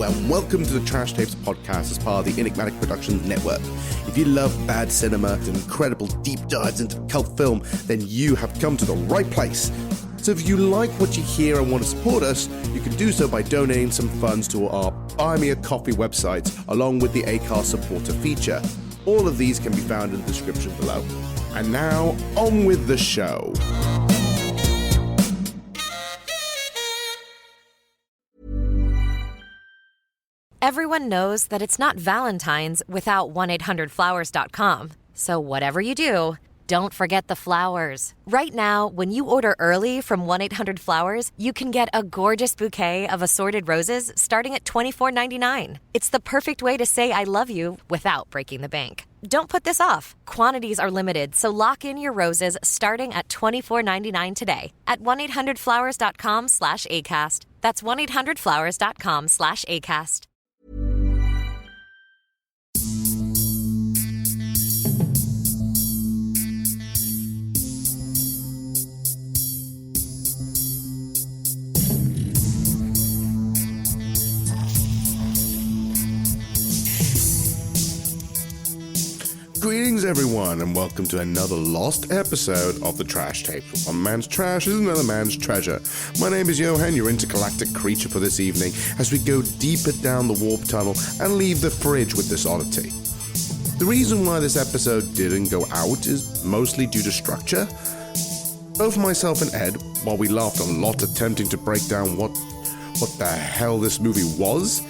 Hello and welcome to the Trash Tapes podcast as part of the Enigmatic Productions Network. If you love bad cinema and incredible deep dives into cult film, then you have come to the right place. So if you like what you hear and want to support us, you can do so by donating some funds to our Buy Me a Coffee website, along with the Acast supporter feature. All of these can be found in the description below. And now, on with the show. Everyone knows that it's not Valentine's without 1-800-Flowers.com. So whatever you do, don't forget the flowers. Right now, when you order early from 1-800-Flowers, you can get a gorgeous bouquet of assorted roses starting at $24.99. It's the perfect way to say I love you without breaking the bank. Don't put this off. Quantities are limited, so lock in your roses starting at $24.99 today at 1-800-Flowers.com/ACAST. That's 1-800-Flowers.com/ACAST. Greetings everyone and welcome to another lost episode of the Trash Tapes. One man's trash is another man's treasure. My name is Johann, your intergalactic creature for this evening, as we go deeper down the warp tunnel and leave the fridge with this oddity. The reason why this episode didn't go out is mostly due to structure. Both myself and Ed, while we laughed a lot attempting to break down what the hell this movie was,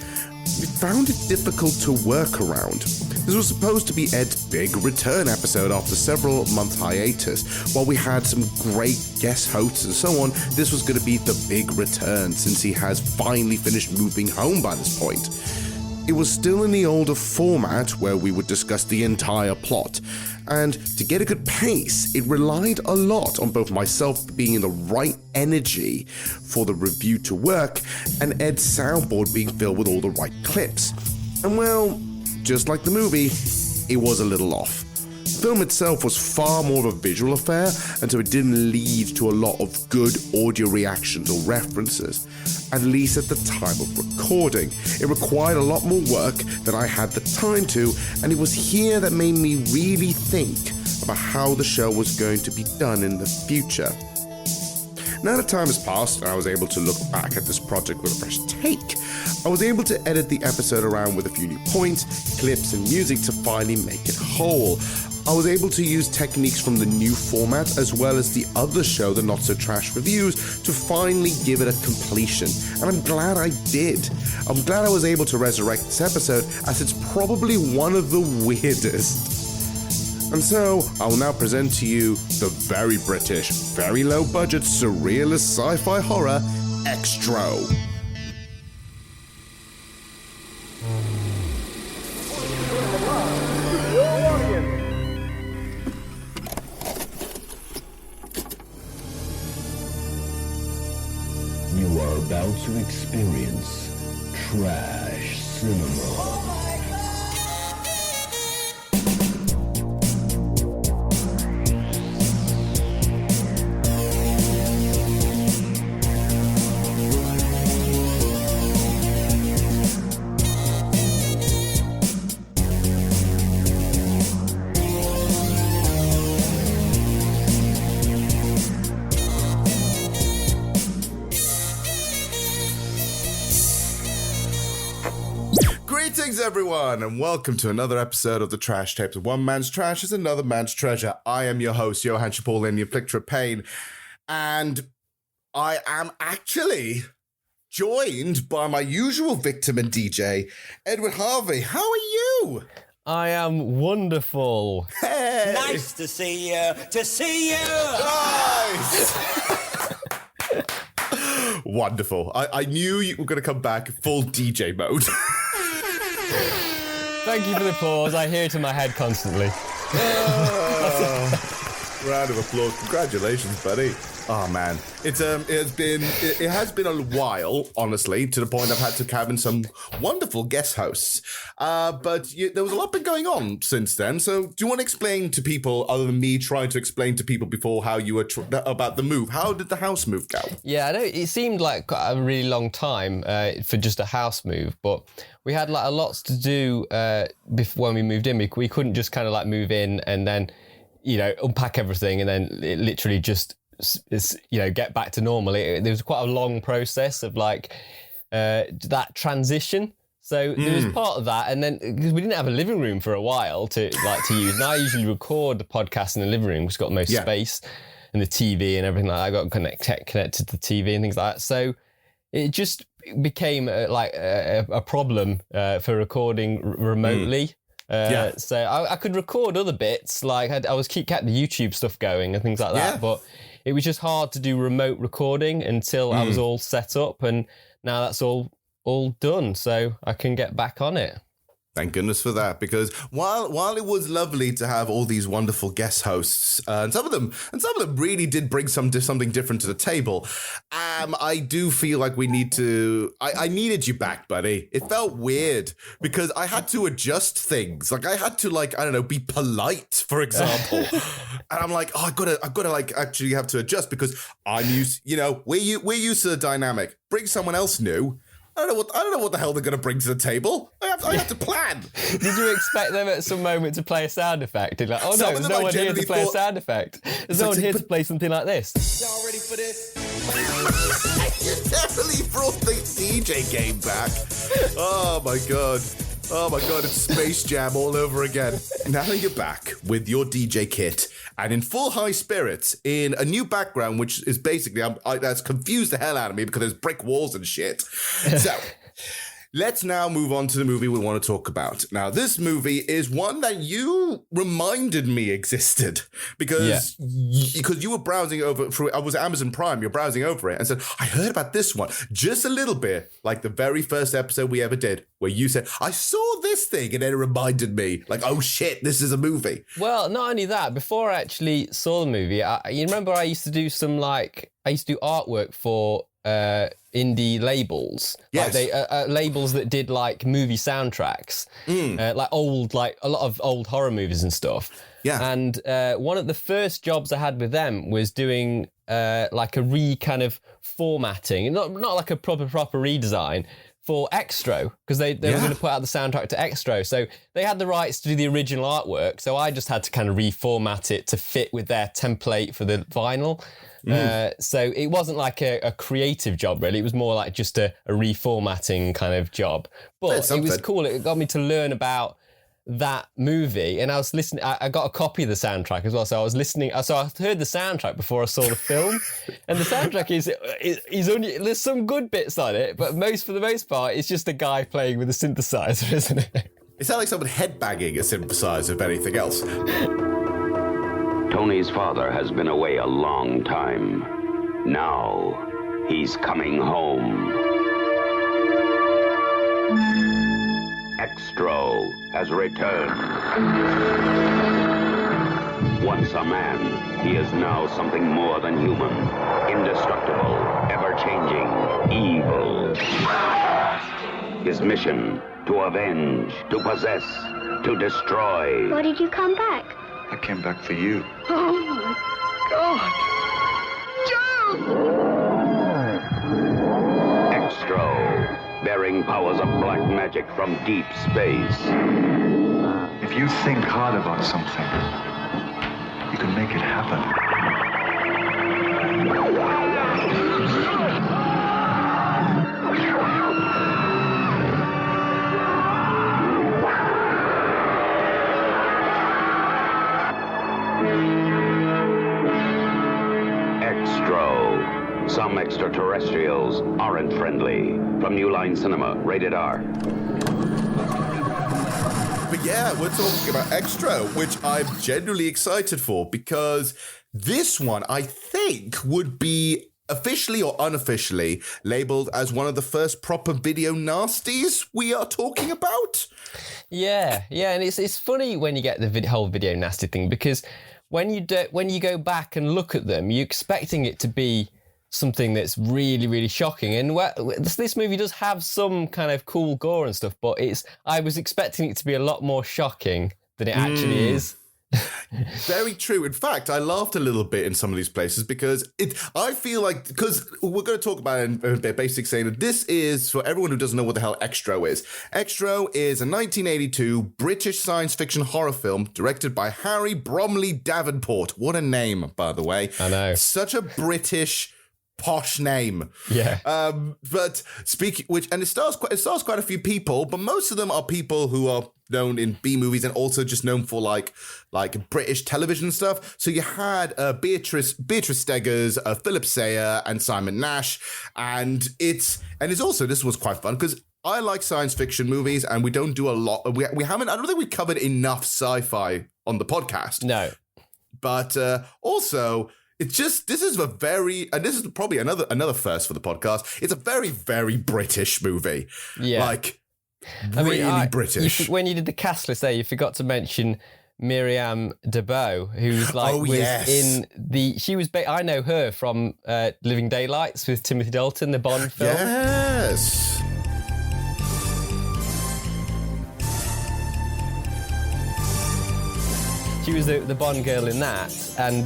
we found it difficult to work around. This was supposed to be Ed's big return episode after several month hiatus. While we had some great guest hosts and so on, this was going to be the big return since he has finally finished moving home by this point. It was still in the older format where we would discuss the entire plot, and to get a good pace, it relied a lot on both myself being in the right energy for the review to work and Ed's soundboard being filled with all the right clips. And well, just like the movie, it was a little off. The film itself was far more of a visual affair, and so it didn't lead to a lot of good audio reactions or references, at least at the time of recording. It required a lot more work than I had the time to, and it was here that made me really think about how the show was going to be done in the future. Now that time has passed and I was able to look back at this project with a fresh take, I was able to edit the episode around with a few new points, clips and music to finally make it whole. I was able to use techniques from the new format as well as the other show, the Not So Trash Reviews, to finally give it a completion. And I'm glad I did. I'm glad I was able to resurrect this episode as it's probably one of the weirdest. And so, I will now present to you the very British, very low-budget, surrealist sci-fi horror, Xtro. You are about to experience trash cinema. Greetings everyone and welcome to another episode of the Trash Tapes. One man's trash is another man's treasure. I am your host, Johann and the Afflictor of Pain, and I am actually joined by my usual victim and DJ, Edward Harvey. How are you? I am wonderful. Hey! Nice to see you. Nice! Wonderful. I knew you were going to come back full DJ mode. Thank you for the applause. I hear it in my head constantly. Round of applause. Congratulations, buddy. Oh man, it has been a while, honestly, to the point I've had to cabin some wonderful guest hosts. But there was a lot been going on since then. So do you want to explain to people, other than me trying to explain to people before how you were about the move? How did the house move go? Yeah, I know it seemed like a really long time for just a house move, but we had like a lot to do before when we moved in. We couldn't just kind of like move in and then, unpack everything and then it literally just get back to normal. There was quite a long process of like that transition. So there was part of that, and then because we didn't have a living room for a while to use. Now I usually record the podcast in the living room, which has got the most space, and the TV and everything like that. I got connected to the TV and things like that. So it just became a problem for recording remotely. So I could record other bits, like I was kept the YouTube stuff going and things like that, but it was just hard to do remote recording until I was all set up, and now that's all done, so I can get back on it. Thank goodness for that, because while it was lovely to have all these wonderful guest hosts, and some of them really did bring something different to the table, I do feel like we need to. I needed you back, buddy. It felt weird because I had to adjust things. Like I had to be polite, for example, and I'm like, oh, I gotta actually have to adjust because I'm used. We're used to the dynamic. Bring someone else new. I don't know what the hell they're going to bring to the table. I have to plan. Did you expect them at some moment to play a sound effect? Like, oh no, there's no one here to play a sound effect. There's no one here to play something like this. Y'all ready for this? You definitely brought the DJ game back. Oh my god, it's Space Jam all over again. Now you're back with your DJ kit and in full high spirits in a new background, which is basically, that's confused the hell out of me because there's brick walls and shit. So let's now move on to the movie we want to talk about. Now, this movie is one that you reminded me existed because you were browsing over through. I was at Amazon Prime. You're browsing over it and said, "I heard about this one just a little bit, like the very first episode we ever did, where you said I saw this thing, and then it reminded me, like, oh shit, this is a movie." Well, not only that, before I actually saw the movie, you remember I used to do artwork for indie labels, yes. Like labels that did like movie soundtracks, like a lot of old horror movies and stuff. Yeah. And one of the first jobs I had with them was doing like a kind of formatting, not like a proper redesign for Xtro, because they were going to put out the soundtrack to Xtro. So they had the rights to do the original artwork. So I just had to kind of reformat it to fit with their template for the vinyl. So it wasn't like a creative job, really. It was more like just a reformatting kind of job. But it was cool. It got me to learn about that movie. And I was listening. I got a copy of the soundtrack as well. So I was listening. So I heard the soundtrack before I saw the film. And the soundtrack is only, there's some good bits on it, but for the most part, it's just a guy playing with a synthesizer, isn't it? It sounds like someone headbanging a synthesizer, if anything else. Tony's father has been away a long time. Now, he's coming home. Xtro has returned. Once a man, he is now something more than human. Indestructible, ever-changing, evil. His mission, to avenge, to possess, to destroy. Why did you come back? I came back for you. Oh my God! Joe! Xtro, bearing powers of black magic from deep space. If you think hard about something, you can make it happen. Xtro. Some Extra Terrestrials aren't friendly. From New Line Cinema, rated R. But yeah, we're talking about Xtro, which I'm genuinely excited for, because this one, I think, would be officially or unofficially labeled as one of the first proper video nasties we are talking about. Yeah, and it's funny when you get the whole video nasty thing, because when you go back and look at them, you're expecting it to be something that's really, really shocking. And this movie does have some kind of cool gore and stuff, but I was expecting it to be a lot more shocking than it actually is. Very true. In fact, I laughed a little bit in some of these places because I feel like, because we're going to talk about it in a bit, basically saying that this is, for everyone who doesn't know what the hell Xtro is. Xtro is a 1982 British science fiction horror film directed by Harry Bromley Davenport. What a name, by the way. I know. Such a British posh name. Yeah. But it stars quite a few people, but most of them are people who are known in B movies and also just known for like British television stuff. So you had Beatrice Steggers, Philip Sayer, and Simon Nash, and it's also, this was quite fun because I like science fiction movies, and we don't do a lot. We haven't. I don't think we covered enough sci-fi on the podcast. No, but also. It's just, this is probably another first for the podcast. It's a very, very British movie. Yeah. Like, really British. When you did the cast list there, you forgot to mention Miriam Deboe, who's like, I know her from Living Daylights with Timothy Dalton, the Bond film. Yes. She was the Bond girl in that, and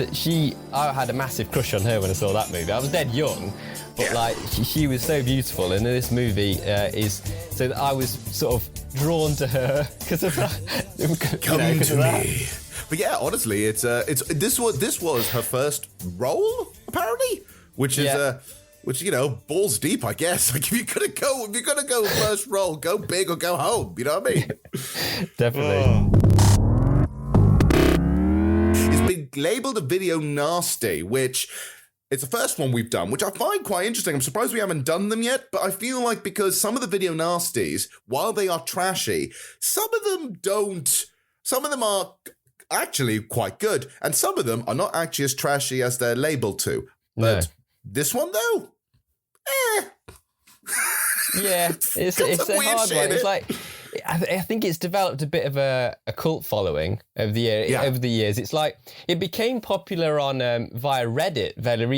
I had a massive crush on her when I saw that movie. I was dead young, but she was so beautiful, and this movie so I was sort of drawn to her because of that. Come to me. But yeah, honestly, this was her first role apparently, which is which, balls deep, I guess. Like, if you're gonna go first role, go big or go home. You know what I mean? Definitely. Labeled a video nasty, which it's the first one we've done, which I find quite interesting. I'm surprised we haven't done them yet, but I feel like because some of the video nasties, while they are trashy, some of them are actually quite good, and some of them are not actually as trashy as they're labeled to. But this one, though, yeah, it's a hard one. It's like, I think it's developed a bit of a cult following over the years. It's like it became popular on via Reddit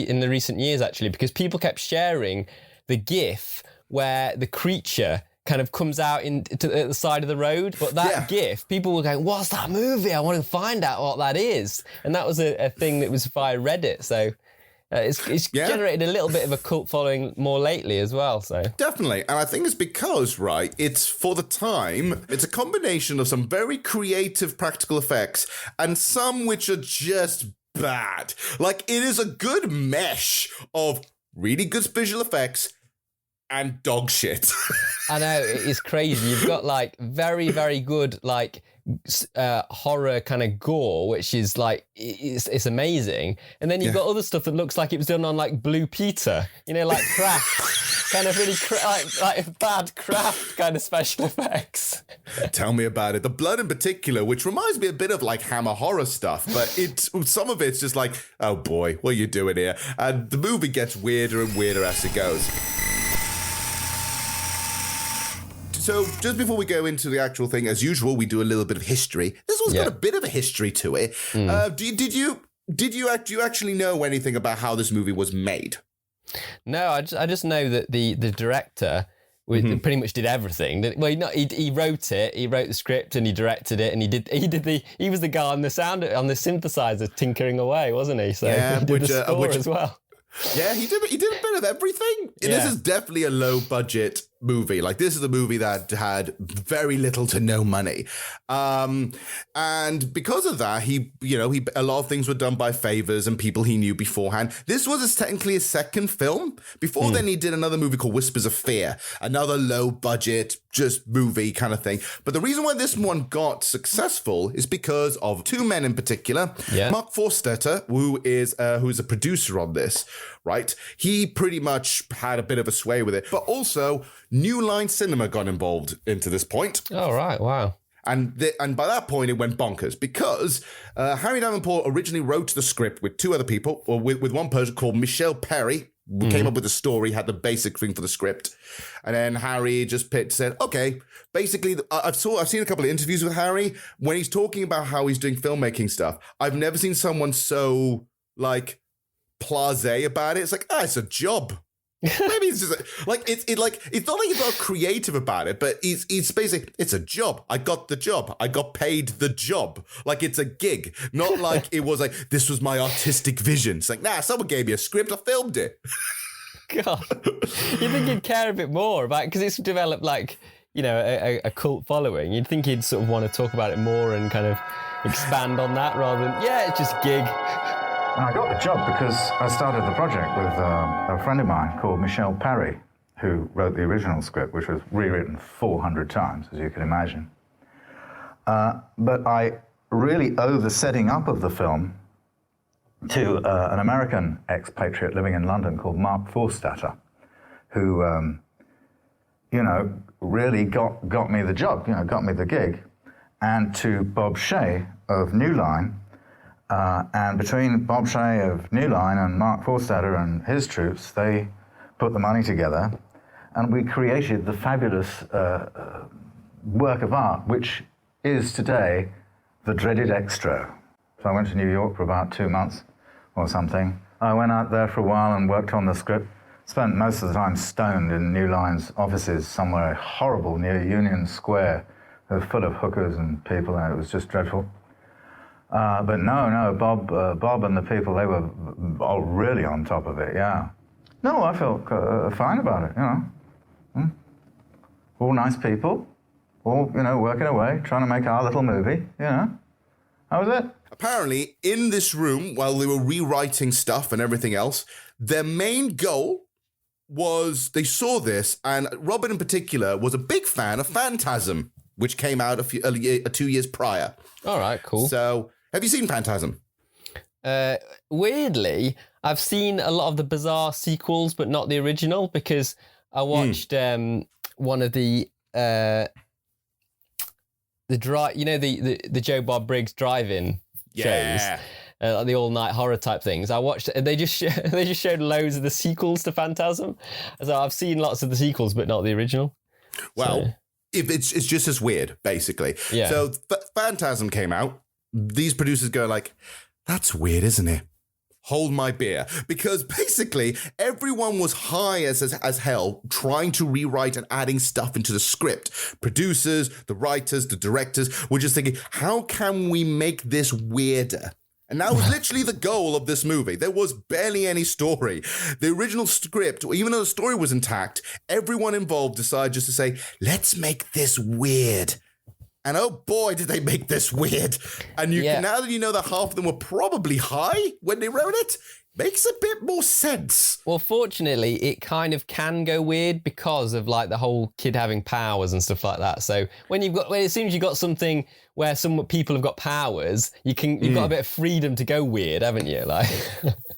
in the recent years, actually, because people kept sharing the GIF where the creature kind of comes out at the side of the road. But that GIF, people were going, "What's that movie? I want to find out what that is." And that was a thing that was via Reddit. So. It's generated a little bit of a cult following more lately as well. So definitely, and I think it's because it's for the time. It's a combination of some very creative practical effects and some which are just bad. Like, it is a good mesh of really good visual effects and dog shit. I know, it's crazy. You've got like very, very good like horror kind of gore, which is like it's amazing, and then you've got other stuff that looks like it was done on like Blue Peter, like craft, kind of really like bad craft kind of special effects. Tell me about it. The blood in particular, which reminds me a bit of like Hammer horror stuff, but some of it's just like, oh boy, what are you doing here? And the movie gets weirder and weirder as it goes. So just before we go into the actual thing, as usual, we do a little bit of history. This one's got a bit of a history to it. Did you actually know anything about how this movie was made? No, I just know that the director pretty much did everything. Well, he wrote it, he wrote the script, and he directed it, and he was the guy on the synthesizer tinkering away, wasn't he? So he did the score as well. Yeah, he did a bit of everything. Yeah. This is definitely a low budget movie. Like, this is a movie that had very little to no money. And because of that, a lot of things were done by favors and people he knew beforehand. This was technically his second film. Before then, he did another movie called Whispers of Fear, another low budget, just movie kind of thing. But the reason why this one got successful is because of two men in particular. Yeah. Mark Forstetter, who's a producer on this, right? He pretty much had a bit of a sway with it. But also, New Line Cinema got involved into this point. Oh, right. Wow. And by that point, it went bonkers because Harry Davenport originally wrote the script with two other people, or with one person called Michelle Perry, We came up with the story, had the basic thing for the script, and then Harry just said, okay, basically, I've seen a couple of interviews with Harry when he's talking about how he's doing filmmaking stuff. I've never seen someone so, like, blasé about it. It's like, it's a job. Maybe it's just it's not like he's not creative about it, but he's basically, it's a job. I got the job. I got paid the job. Like, it's a gig, not like it was like, this was my artistic vision. It's like, someone gave me a script, I filmed it. God, you think he'd care a bit more about, because it's developed like, you know, a cult following. You'd think he'd sort of want to talk about it more and kind of expand on that rather than, it's just a gig. And I got the job because I started the project with a friend of mine called Michelle Parry, who wrote the original script, which was rewritten 400 times, as you can imagine. But I really owe the setting up of the film to an American expatriate living in London called Mark Forstater, who, really got me the job, got me the gig, and to Bob Shea of New Line. And between Bob Shea of New Line and Mark Forstater and his troops, they put the money together, and we created the fabulous work of art, which is today the dreaded Xtro. So I went to New York for about 2 months or something. I went out there for a while and worked on the script. Spent most of the time stoned in New Line's offices somewhere horrible near Union Square. It was full of hookers and people, and it was just dreadful. But no, Bob and the people, they were all really on top of it, yeah. No, I felt fine about it, All nice people, all, working away, trying to make our little movie, How was it? Apparently, in this room, while they were rewriting stuff and everything else, their main goal was, they saw this, and Robin in particular was a big fan of Phantasm, which came out 2 years prior. All right, cool. So, have you seen Phantasm? Weirdly, I've seen a lot of the bizarre sequels, but not the original, because I watched one of the Joe Bob Briggs drive-in shows, the all-night horror type things. I watched, and they just showed loads of the sequels to Phantasm. So I've seen lots of the sequels, but not the original. Well, it's just as weird, basically. Yeah. So Phantasm came out. These producers go like, that's weird, isn't it? Hold my beer. Because basically everyone was high as hell trying to rewrite and adding stuff into the script. Producers, the writers, the directors were just thinking, how can we make this weirder? And that was literally the goal of this movie. There was barely any story. The original script, even though the story was intact, everyone involved decided just to say, let's make this weird. And oh boy, did they make this weird. And now that you know that half of them were probably high when they wrote it, makes a bit more sense. Well, fortunately, it kind of can go weird because of like the whole kid having powers and stuff like that. So as soon as you've got something where some people have got powers, you've got a bit of freedom to go weird, haven't you? Like,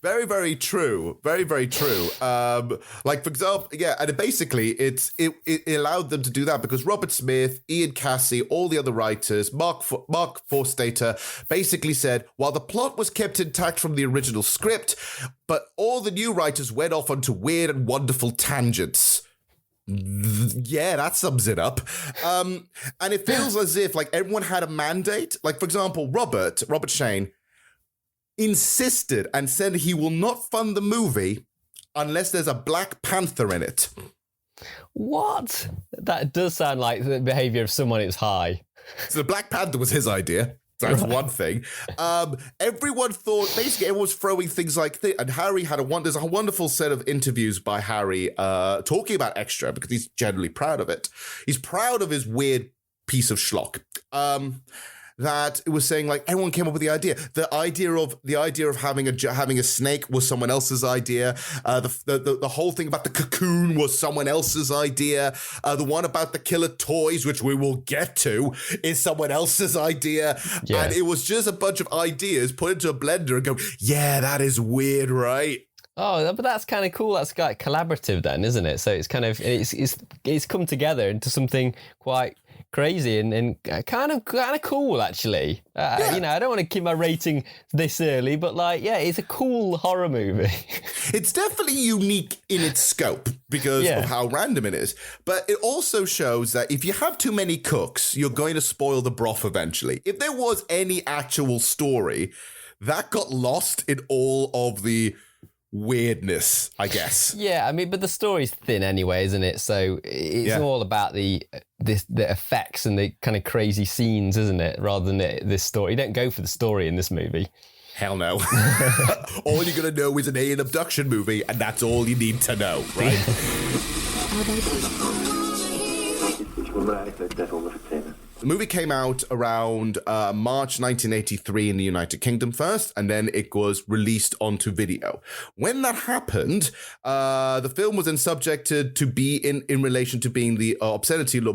very, very true. Very, very true. Like, for example, and basically it allowed them to do that because Robert Smith, Ian Cassie, all the other writers, Mark Forstater basically said, while the plot was kept intact from the original script, but all the new writers went off onto weird and wonderful tangents. Yeah, that sums it up. And it feels as if like everyone had a mandate. Like, for example, Robert Shane insisted and said he will not fund the movie unless there's a Black Panther in it. What? That does sound like the behavior of someone who's high. So the Black Panther was his idea. That's one thing. Everyone thought, basically everyone was throwing things like this. And Harry there's a wonderful set of interviews by Harry talking about Extra because he's generally proud of it. He's proud of his weird piece of schlock. That it was saying like everyone came up with the idea. The idea of having a snake was someone else's idea. The whole thing about the cocoon was someone else's idea. The one about the killer toys, which we will get to, is someone else's idea. Yeah. And it was just a bunch of ideas put into a blender and go, yeah, that is weird, right? Oh, but that's kind of cool. That's like collaborative then, isn't it? So it's kind of it's come together into something quite crazy and kind of cool, actually. You know, I don't want to keep my rating this early, but like, yeah, it's a cool horror movie. It's definitely unique in its scope because of how random it is. But it also shows that if you have too many cooks, you're going to spoil the broth eventually. If there was any actual story, that got lost in all of the weirdness, I guess. Yeah, I mean, but the story's thin anyway, isn't it? So it's all about the effects and the kind of crazy scenes, isn't it? Rather than this story. You don't go for the story in this movie. Hell no. All you're going to know is an alien abduction movie, and that's all you need to know, right? The movie came out around March 1983 in the United Kingdom first, and then it was released onto video. When that happened, the film was then subjected to be in relation to being the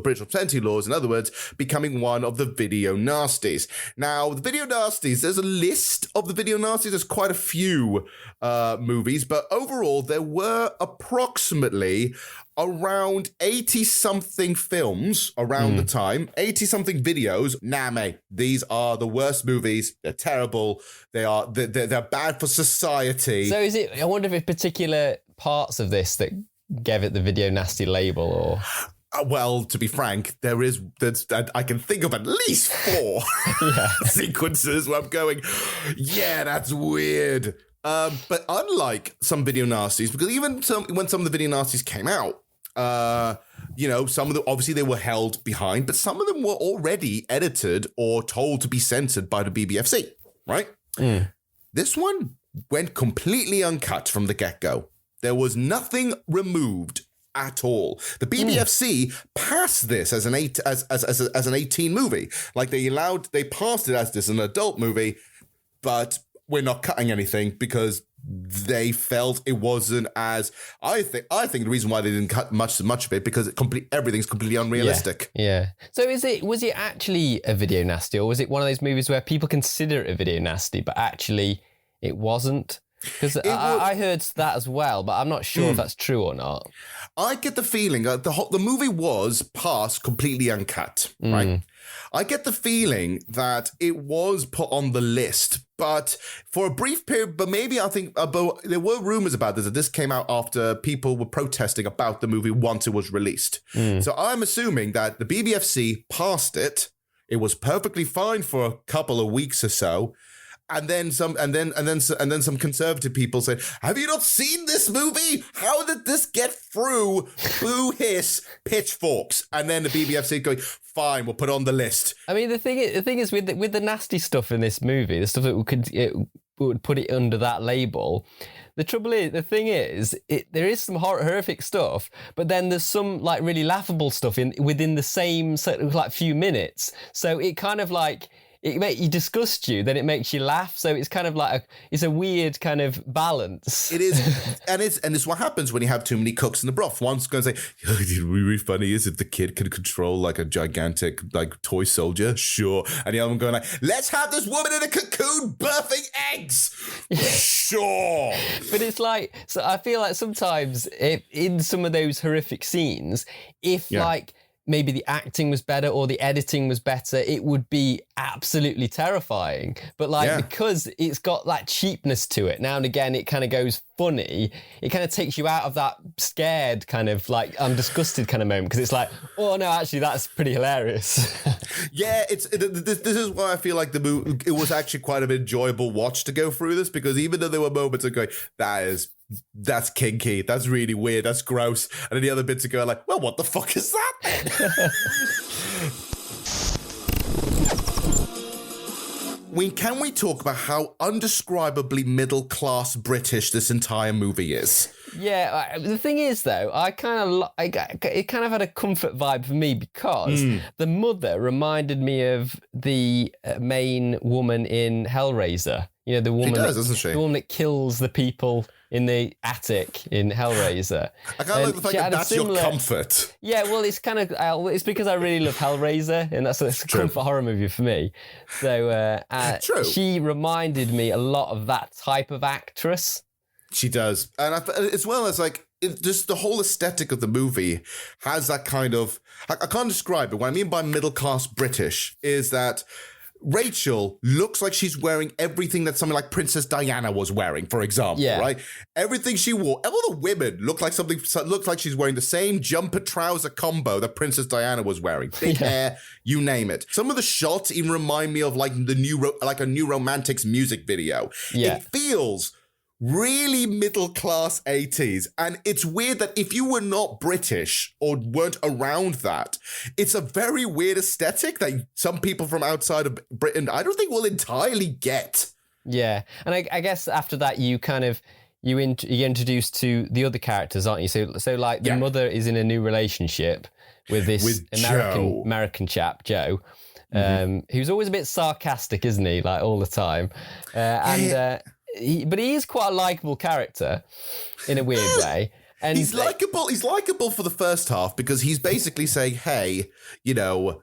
British obscenity laws, in other words, becoming one of the video nasties. Now, the video nasties, there's a list of the video nasties. There's quite a few movies, but overall, there were approximately around 80-something films around the time, 80-something videos. Nah, mate, these are the worst movies. They're terrible. They're bad for society. So is it, I wonder if it's particular parts of this that gave it the video nasty label, or... Well, to be frank, I can think of at least 4 sequences where I'm going, yeah, that's weird. But unlike some video nasties, because even when some of the video nasties came out, you know, some of them, obviously they were held behind, but some of them were already edited or told to be censored by the BBFC, right? This one went completely uncut from the get-go. There was nothing removed at all. The BBFC passed this as an 18 movie. Like they passed it as an adult movie, but we're not cutting anything because they felt it wasn't as... I think the reason why they didn't cut much of it because everything's completely unrealistic. Yeah. So was it actually a video nasty, or was it one of those movies where people consider it a video nasty, but actually it wasn't? Because I heard that as well, but I'm not sure if that's true or not. I get the feeling that the movie was passed completely uncut, right? I get the feeling that it was put on the list, but for a brief period, but maybe I think there were rumors about this, that this came out after people were protesting about the movie once it was released. So I'm assuming that the BBFC passed it. It was perfectly fine for a couple of weeks or so. And then some conservative people said, "Have you not seen this movie? How did this get through? Boo, hiss, pitchforks." And then the BBFC going, "Fine, we'll put it on the list." I mean, the thing is with the nasty stuff in this movie, the stuff that would put it under that label. The thing is, there is some horrific stuff, but then there's some like really laughable stuff within the same sort of like few minutes. So it kind of like. It disgusts you, then it makes you laugh. So it's kind of like it's a weird kind of balance. It is, and it's what happens when you have too many cooks in the broth. One's going to say, "Oh, it'd be really funny is if the kid could control like a gigantic like toy soldier." Sure, and the other one going like, "Let's have this woman in a cocoon birthing eggs." Sure, but it's like, so I feel like sometimes in some of those horrific scenes, if like. Maybe the acting was better or the editing was better, it would be absolutely terrifying. But because it's got that cheapness to it, now and again it kind of goes funny, it kind of takes you out of that scared kind of like I'm disgusted kind of moment, because it's like, oh no, actually that's pretty hilarious. Yeah, this is why I feel like the movie, it was actually quite an enjoyable watch to go through this, because even though there were moments of going, that's kinky, that's really weird, that's gross, and then the other bits are going like, well, what the fuck is that then? Can we talk about how undescribably middle-class British this entire movie is? Yeah, the thing is, though, it kind of had a comfort vibe for me, because the mother reminded me of the main woman in Hellraiser. You know, the woman, she does, doesn't she? The woman that kills the people in the attic in Hellraiser. I kind of like the fact that that's your comfort. Yeah, well, it's kind of it's because I really love Hellraiser, and that's a comfort horror movie for me. So she reminded me a lot of that type of actress. She does, and as well as like just the whole aesthetic of the movie has that kind of, I can't describe it. What I mean by middle-class British is that Rachel looks like she's wearing everything that something like Princess Diana was wearing, for example, right? Everything she wore, all the women look like she's wearing the same jumper trouser combo that Princess Diana was wearing. Big hair, you name it. Some of the shots even remind me of like a New Romantics music video. It feels really middle-class 80s. And it's weird that if you were not British or weren't around that, it's a very weird aesthetic that some people from outside of Britain, I don't think will entirely get. Yeah. And I guess after that, you kind of, you're introduced to the other characters, aren't you? So like the mother is in a new relationship with this American chap, Joe, who's always a bit sarcastic, isn't he? Like all the time. But he is quite a likable character in a weird way. And he's likable. He's likable for the first half because he's basically saying, "Hey, you know,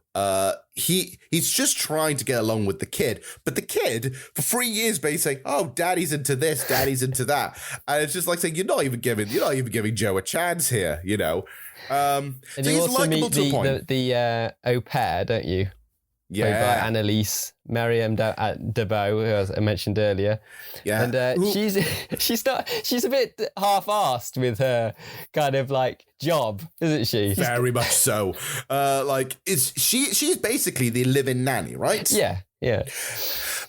he's just trying to get along with the kid." But the kid, for 3 years, basically saying, "Oh, Daddy's into this, Daddy's into that," and it's just like saying, "You're not even giving Joe a chance here," you know. And so you he's also likable meet to a point. the au pair, don't you? Played by Annalise Miriam Debeau, who I mentioned earlier. Yeah, and she's a bit half-assed with her kind of like job, isn't she? Very much so. She's basically the live-in nanny, right? Yeah.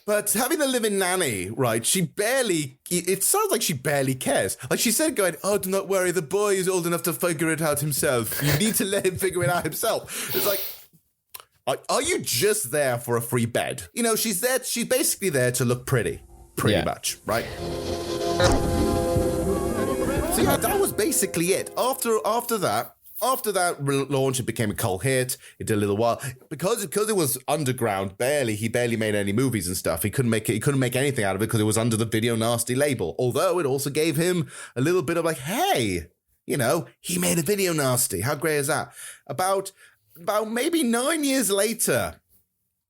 But having the live-in nanny, right, it sounds like she barely cares. Like she said going, "Oh, do not worry, the boy is old enough to figure it out himself. You need to let him figure it out himself." It's like, are you just there for a free bed? You know, she's basically there to look pretty much, right? So yeah, that was basically it. After that launch, it became a cult hit. It did a little while because it was underground. He barely made any movies and stuff. He couldn't make anything out of it because it was under the Video Nasty label. Although it also gave him a little bit of like, hey, you know, he made a Video Nasty. How great is that? About maybe 9 years later,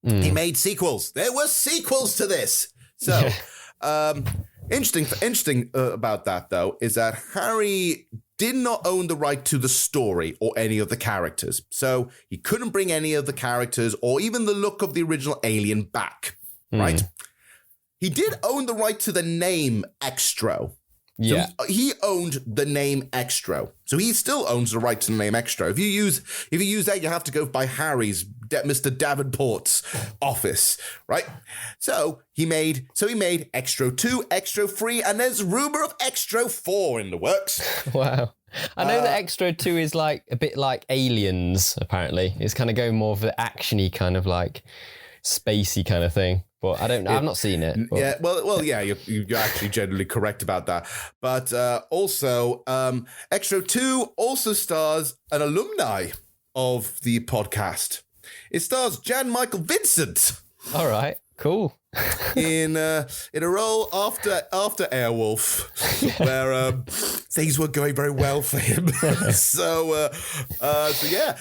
he made sequels. There were sequels to this. So, interesting about that, though, is that Harry did not own the right to the story or any of the characters. So he couldn't bring any of the characters or even the look of the original Alien back, right? He did own the right to the name Xtro. So he owned the name Xtro. So he still owns the right to the name Xtro. If you use that, you have to go by Harry's, Mr. Davenport's office, right? So he made Xtro 2, Xtro 3, and there's rumor of Xtro 4 in the works. Wow. I know that Xtro 2 is like a bit like Aliens, apparently. It's kind of going more of the actiony kind of like spacey kind of thing. But I don't know. I've not seen it. But. Yeah, well, yeah, you're actually generally correct about that. But also, Xtro 2 also stars an alumni of the podcast. It stars Jan Michael Vincent. All right, cool. in a role after Airwolf, where things were going very well for him. So yeah,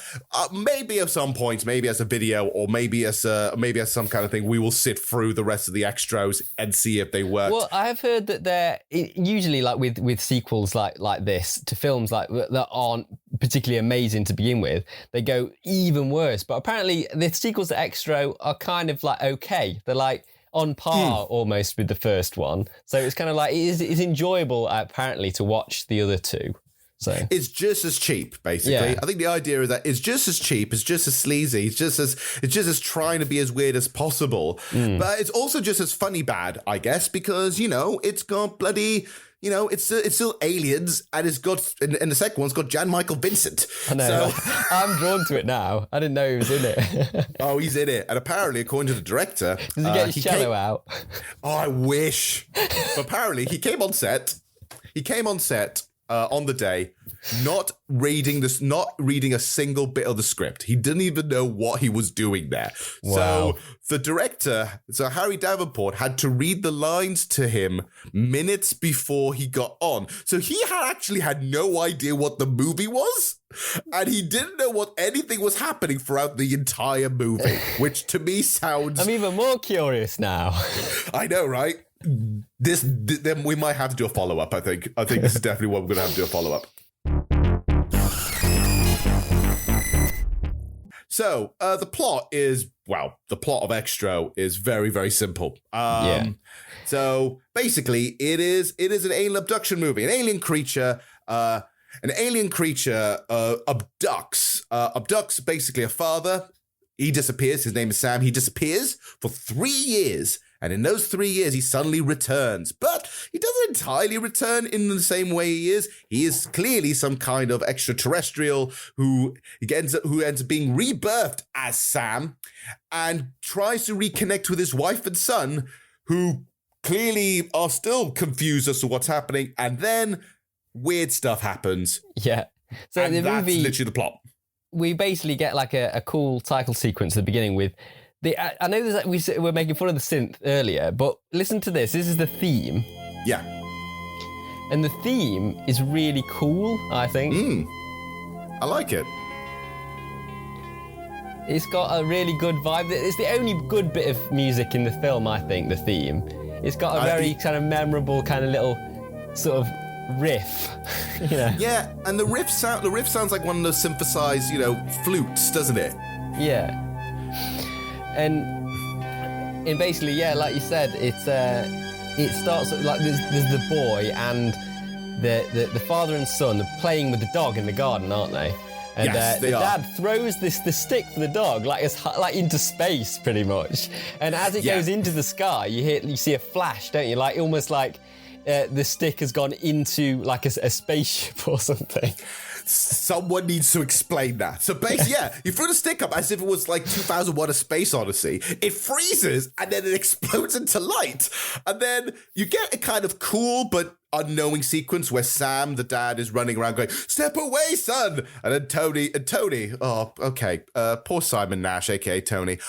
maybe at some point, maybe as a video, or maybe as some kind of thing, we will sit through the rest of the extras and see if they work. Well, I've heard that they're usually like with sequels like this to films like that aren't particularly amazing to begin with, they go even worse. But apparently the sequels to Xtro are kind of like okay. They're like on par almost with the first one. So it's kind of like, it's enjoyable apparently to watch the other two. So it's just as cheap, basically. Yeah. I think the idea is that it's just as cheap, it's just as sleazy, it's just as trying to be as weird as possible. But it's also just as funny bad, I guess, because, you know, it's got bloody... You know, it's still Aliens, and it's got, and the second one's got Jan Michael Vincent. I know. So, I'm drawn to it now. I didn't know he was in it. Oh, he's in it. And apparently, according to the director... Does he get his cello out? Oh, I wish. But apparently, he came on set on the day, not reading a single bit of the script. He didn't even know what he was doing there. Wow. So the director, Harry Davenport, had to read the lines to him minutes before he got on. So he actually had no idea what the movie was, and he didn't know what anything was happening throughout the entire movie, which to me sounds... I'm even more curious now. I know, right? Then we might have to do a follow-up, I think. I think this is definitely what we're going to have to do a follow-up. So the plot is, well, the plot of Xtro is very, very simple. So basically, it is an alien abduction movie. An alien creature abducts basically a father. He disappears. His name is Sam. He disappears for 3 years. And in those 3 years, he suddenly returns. But he doesn't entirely return in the same way he is. He is clearly some kind of extraterrestrial who ends up being rebirthed as Sam and tries to reconnect with his wife and son, who clearly are still confused as to what's happening. And then weird stuff happens. Yeah. So and the that's movie, literally the plot. We basically get like a cool title sequence at the beginning with I know we're making fun of the synth earlier, but listen to this. This is the theme. Yeah. And the theme is really cool, I think. I like it. It's got a really good vibe. It's the only good bit of music in the film, I think, the theme. It's got a very kind of memorable kind of little sort of riff. You know? Yeah, and the riff sounds like one of those synthesized, flutes, doesn't it? Yeah. And basically, yeah, like you said, it starts like there's the boy and the father and son are playing with the dog in the garden, aren't they? And yes, the dad throws the stick for the dog like into space, pretty much. And as it goes into the sky, you see a flash, don't you? Like almost like the stick has gone into like a spaceship or something. Someone needs to explain that. So basically, you throw the stick up as if it was like 2001: A Space Odyssey. It freezes and then it explodes into light. And then you get a kind of cool but unknowing sequence where Sam, the dad, is running around going, "Step away, son!" And then Tony, oh, okay, poor Simon Nash, aka Tony.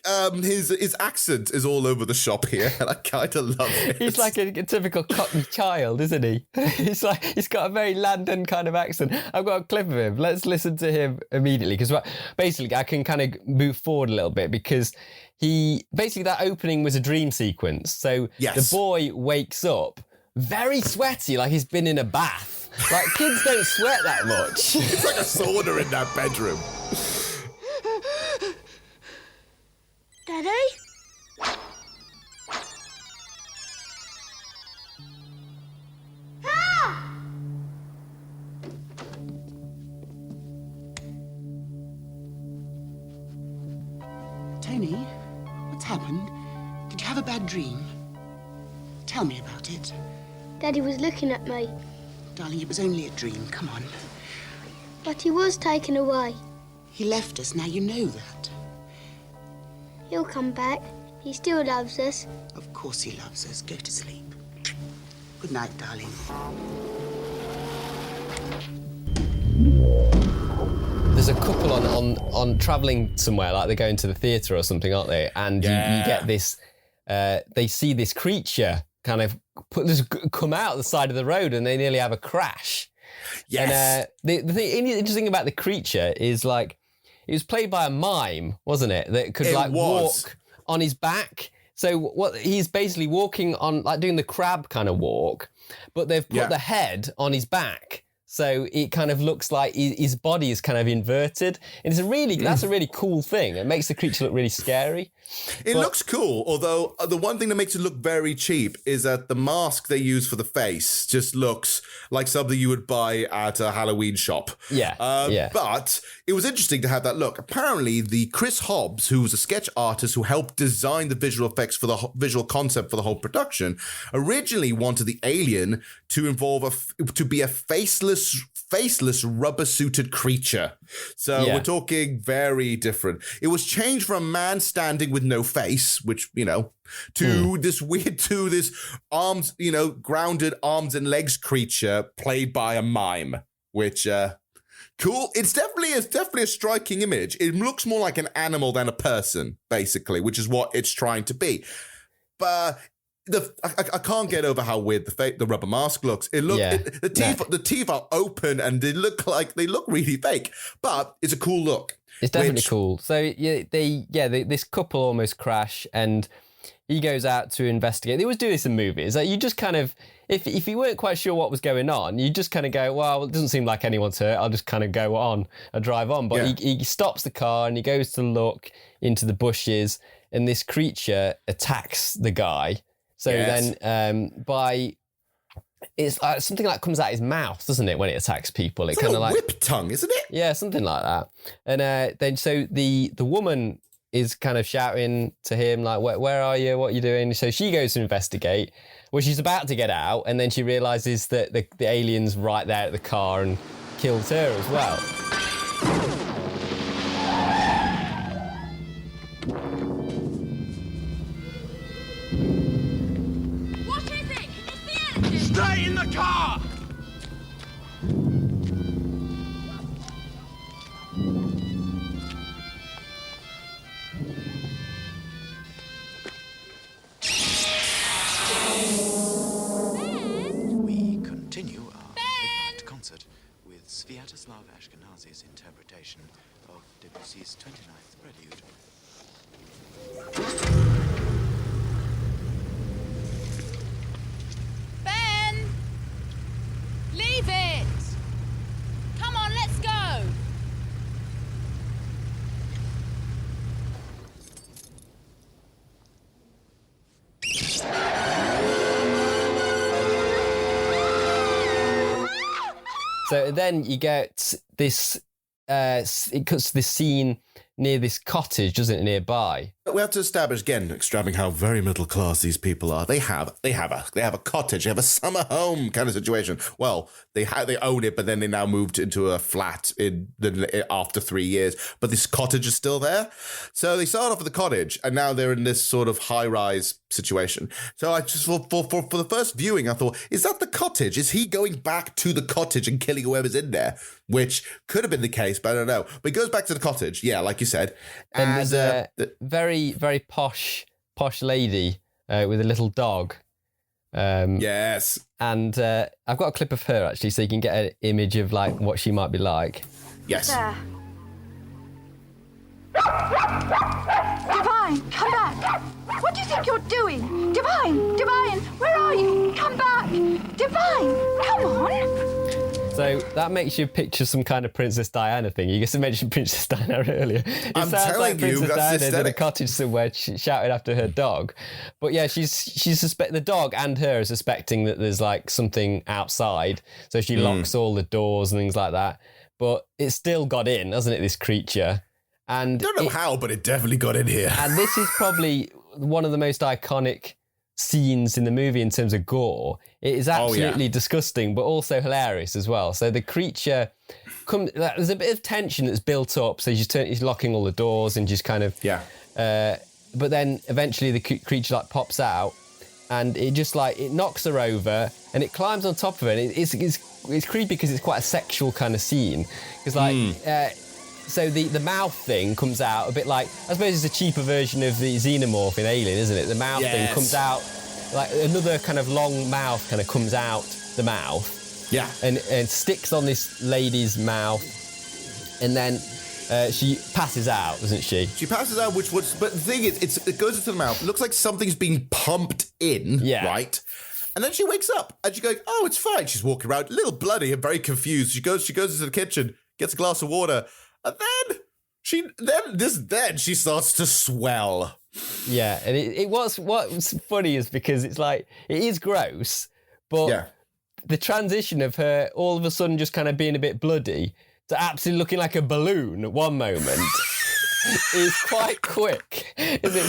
His accent is all over the shop here, and I kind of love it. He's like a typical Cockney child, isn't he? He's got a very London kind of accent. I've got a clip of him. Let's listen to him immediately, because basically I can kind of move forward a little bit, because that opening was a dream sequence. So the boy wakes up very sweaty, like he's been in a bath. Like kids don't sweat that much. It's like a sauna in that bedroom. Daddy? Ah! Tony, what's happened? Did you have a bad dream? Tell me about it. Daddy was looking at me. Darling, it was only a dream. Come on. But he was taken away. He left us. Now you know that. He'll come back. He still loves us. Of course he loves us. Go to sleep. Good night, darling. There's a couple on travelling somewhere, like they're going to the theatre or something, aren't they? And you get this, they see this creature kind of come out the side of the road, and they nearly have a crash. Yes. And the interesting about the creature is like, it was played by a mime, wasn't it? That could walk on his back. So he's basically walking on, like doing the crab kind of walk, but they've put the head on his back. So it kind of looks like his body is kind of inverted. And that's a really cool thing. It makes the creature look really scary. It looks cool, although the one thing that makes it look very cheap is that the mask they use for the face just looks like something you would buy at a Halloween shop. But it was interesting to have that look. Apparently, the Chris Hobbs, who was a sketch artist who helped design the visual effects for the visual concept for the whole production, originally wanted the alien to be a faceless rubber-suited creature. So we're talking very different. It was changed from a man standing with no face, which, to this arms, grounded arms and legs creature played by a mime, which, cool. It's definitely a striking image. It looks more like an animal than a person, basically, which is what it's trying to be. But I can't get over how weird the rubber mask looks. The teeth are open and they look really fake, but it's a cool look. It's definitely cool. So this couple almost crash, and he goes out to investigate. They always do this in movies. Like you just kind of, if you weren't quite sure what was going on, you just kind of go, well, it doesn't seem like anyone's hurt. I'll just kind of go on and drive on. But he stops the car and he goes to look into the bushes, and this creature attacks the guy. So then it's like something like comes out his mouth, doesn't it, when it attacks people? It's kind of like whip tongue, isn't it? Yeah, something like that. And then so the woman is kind of shouting to him like, where are you? What are you doing? So she goes to investigate. Well, she's about to get out, and then she realises that the alien's right there at the car and kills her as well. What is it? It's the engine! Stay in the car! Sviatoslav Ashkenazy's interpretation of Debussy's 29th Prelude. Ben! Leave it! Come on, let's go! So then you get this, it cuts to this scene near this cottage, doesn't it, nearby? We have to establish again, extravagant, how very middle class these people are. They have a cottage, they have a summer home kind of situation. Well, they own it, but then they now moved into a flat after 3 years. But this cottage is still there. So they started off with the cottage, and now they're in this sort of high-rise situation. So I just for the first viewing, I thought, is that the cottage? Is he going back to the cottage and killing whoever's in there? Which could have been the case, but I don't know. But he goes back to the cottage, yeah, like you said. And there's a very, very posh lady with a little dog. Yes. And I've got a clip of her, actually, so you can get an image of like what she might be like. Yes. There. Divine, come back! What do you think you're doing? Divine, where are you? Come back! Divine, come on! So that makes you picture some kind of Princess Diana thing. You just mentioned Princess Diana earlier. I'm sounds telling like Princess you, Diana's in a cottage somewhere shouting after her dog. But yeah, the dog and her are suspecting that there's like something outside. So she locks all the doors and things like that. But it's still got in, hasn't it, this creature? And I don't know how, but it definitely got in here. And this is probably one of the most iconic scenes in the movie in terms of gore. It is absolutely disgusting, but also hilarious as well. So the creature there's a bit of tension that's built up. So he's locking all the doors and just kind of but then eventually the creature like pops out, and it just like it knocks her over and it climbs on top of her. And it's creepy because it's quite a sexual kind of scene because like. So the mouth thing comes out a bit like, I suppose it's a cheaper version of the xenomorph in Alien, isn't it? The mouth thing comes out, like another kind of long mouth kind of comes out the mouth. Yeah. And sticks on this lady's mouth. And then she passes out, doesn't she? She passes out, but the thing is, it goes into the mouth. It looks like something's being pumped in, right? And then she wakes up and she's going, oh, it's fine. She's walking around a little bloody and very confused. She goes into the kitchen, gets a glass of water. And then she starts to swell. Yeah, and what's funny is because it's like it is gross, but the transition of her all of a sudden just kind of being a bit bloody to absolutely looking like a balloon at one moment is quite quick, isn't it?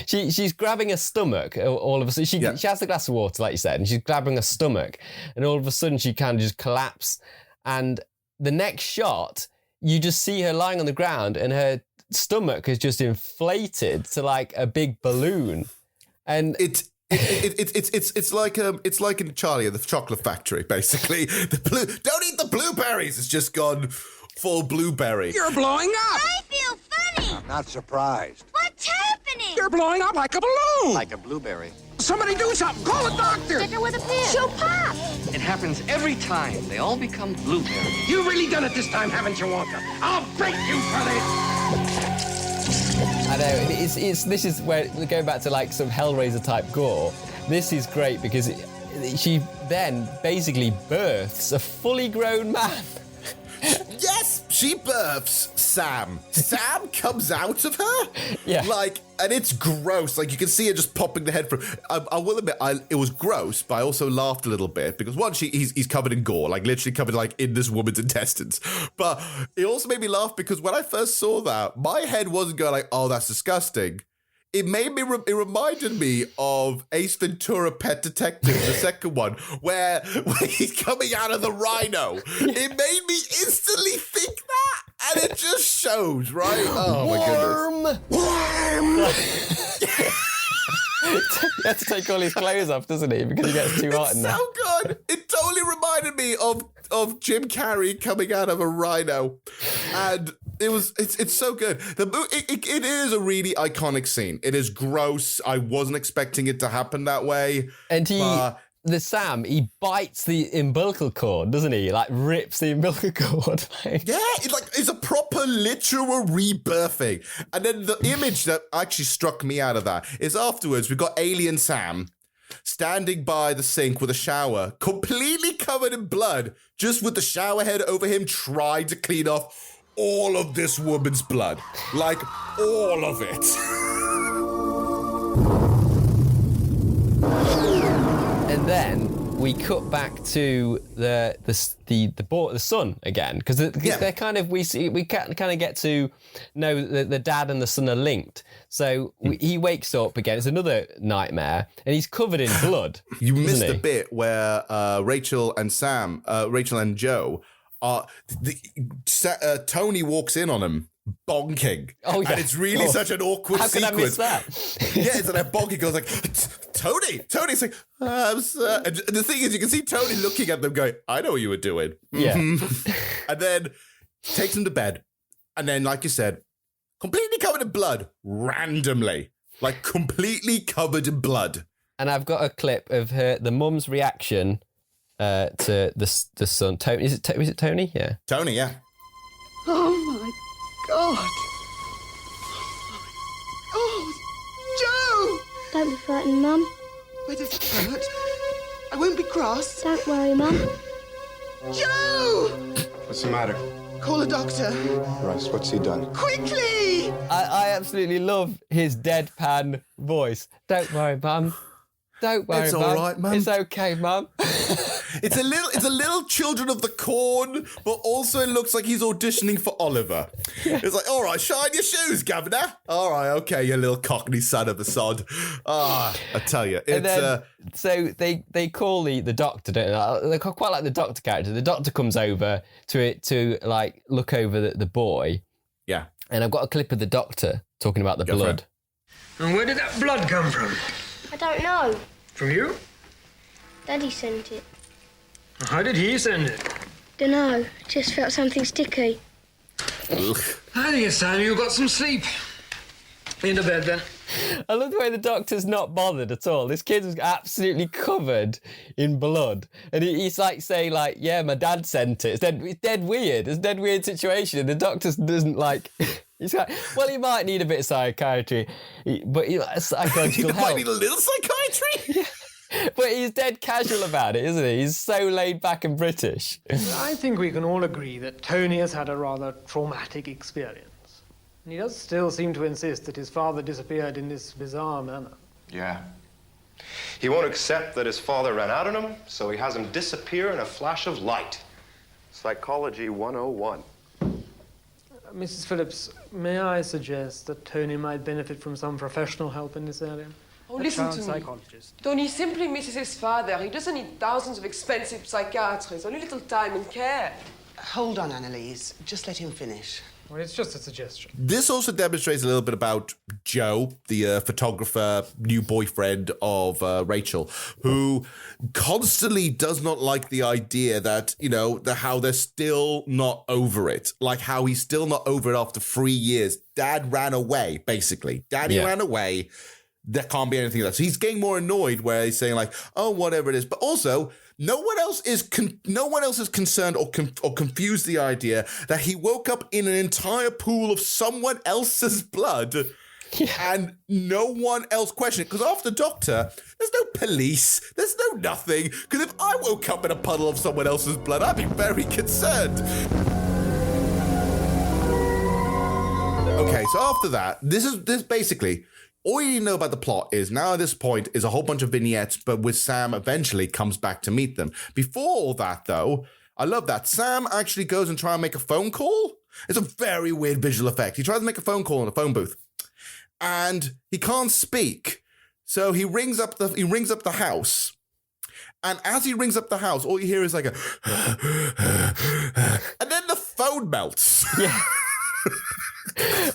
So she's grabbing her stomach all of a sudden. She has the glass of water, like you said, and she's grabbing her stomach, and all of a sudden she kind of just collapses. And the next shot, you just see her lying on the ground and her stomach is just inflated to like a big balloon. And it's like in Charlie and the Chocolate Factory, basically. Don't eat the blueberries. It's just gone full blueberry. You're blowing up. I feel funny. I'm not surprised. What's happening? You're blowing up like a balloon. Like a blueberry. Somebody do something. Call a doctor. Stick her with a pin. She'll pop. It happens every time. They all become blueberries. You really done it this time, haven't you, Wonka? I'll break you for this. I know. This is where we're going back to like some Hellraiser type gore. This is great because she then basically births a fully grown man. Yes, she births Sam. Sam comes out of her? Yeah. Like, and it's gross. Like, you can see her just popping the head from... I will admit, it was gross, but I also laughed a little bit because, one, he's covered in gore, like, literally covered, like, in this woman's intestines. But it also made me laugh because when I first saw that, my head wasn't going like, oh, that's disgusting. It made me. It reminded me of Ace Ventura: Pet Detective, the second one, where he's coming out of the rhino. It made me instantly think that, and it just shows, right? Oh my goodness! He has to take all his clothes off, doesn't he? Because he gets too hot in there. So good. It totally reminded me of Jim Carrey coming out of a rhino, and it's so good. It is a really iconic scene. It is gross. I wasn't expecting it to happen that way. And Sam bites the umbilical cord, doesn't he? Like rips the umbilical cord. Yeah, it's a proper literal rebirthing. And then the image that actually struck me out of that is afterwards we've got Alien Sam standing by the sink with a shower, completely covered in blood, just with the shower head over him, trying to clean off all of this woman's blood. Like, all of it. And then we cut back to the son again, because they're kind of we kind of get to know the dad and the son are linked. So he wakes up again. It's another nightmare, and he's covered in blood. You missed the bit where Rachel and Joe are. Tony walks in on him. Bonking. Oh, yeah. And it's really such an awkward sequence. How can I miss that? Yeah, it's like bonking goes like, Tony's like, and the thing is, you can see Tony looking at them going, I know what you were doing. Yeah. And then takes him to bed. And then, like you said, completely covered in blood, randomly. Like, completely covered in blood. And I've got a clip of the mum's reaction to the son. Tony, is it Tony? Yeah. Tony, yeah. Oh, my God. Oh, Joe! Don't be frightened, Mum. Where does it hurt? I won't be cross. Don't worry, Mum. Joe! What's the matter? Call a doctor. Russ, what's he done? Quickly! I absolutely love his deadpan voice. Don't worry, Mum. Don't worry, It's Mum. all right, Mum. It's okay, Mum. It's a little Children of the Corn, but also it looks like he's auditioning for Oliver. It's like, all right, shine your shoes, Governor. All right, okay, you little cockney son of a sod. I tell you, it's so they call the doctor, don't they? They quite like the doctor character. The doctor comes over to like look over the boy. Yeah, and I've got a clip of the doctor talking about the blood. And where did that blood come from? I don't know. From you? Daddy sent it. How did he send it? Dunno. Just felt something sticky. I think it's time you got some sleep. Into bed, then. I love the way the doctor's not bothered at all. This kid was absolutely covered in blood. And he's like saying, like, yeah, my dad sent it. It's dead weird. It's a dead weird situation. And the doctor doesn't like... He's like, well, he might need a bit of psychiatry, but psychological help. Might need a little psychiatry? Yeah. But he's dead casual about it, isn't he? He's so laid back and British. I think we can all agree that Tony has had a rather traumatic experience. And he does still seem to insist that his father disappeared in this bizarre manner. Yeah. He won't accept that his father ran out on him, so he has him disappear in a flash of light. Psychology 101. Mrs. Phillips, may I suggest that Tony might benefit from some professional help in this area? Oh, listen to me. Psychologist. Tony simply misses his father. He doesn't need thousands of expensive psychiatrists, only little time and care. Hold on, Annalise. Just let him finish. Well, it's just a suggestion. This also demonstrates a little bit about Joe, the photographer, new boyfriend of Rachel, who constantly does not like the idea that, you know, how they're still not over it. Like how he's still not over it after 3 years. Dad ran away, basically. Daddy ran away. There can't be anything else. So he's getting more annoyed where he's saying like, oh, whatever it is. But also, no one else is concerned or confused the idea that he woke up in an entire pool of someone else's blood And no one else questioned it. Because after the doctor, there's no police. There's no nothing. Because if I woke up in a puddle of someone else's blood, I'd be very concerned. Okay, so after that, this basically... All you need to know about the plot is now at this point is a whole bunch of vignettes, but with Sam eventually comes back to meet them. Before all that, though, I love that. Sam actually goes and tries to make a phone call. It's a very weird visual effect. He tries to make a phone call in a phone booth, and he can't speak. So he rings up the house. And as he rings up the house, all you hear is like a... and then the phone melts. Yeah.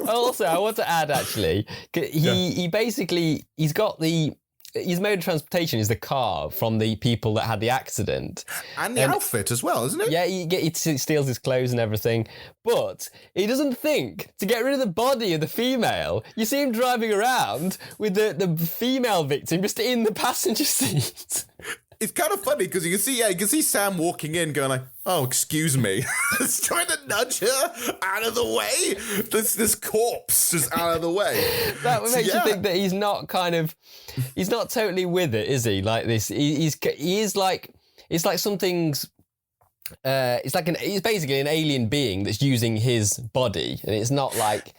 Also, I want to add, actually, he basically, his mode of transportation is the car from the people that had the accident. And the outfit as well, isn't it? Yeah, he steals his clothes and everything. But he doesn't think to get rid of the body of the female. You see him driving around with the female victim just in the passenger seat. It's kind of funny because you can see Sam walking in going like, oh, excuse me. He's trying to nudge her out of the way. This corpse just out of the way. That makes you think that he's not totally with it, is he? Like this, he is like, it's like something's, he's basically an alien being that's using his body. And it's not like,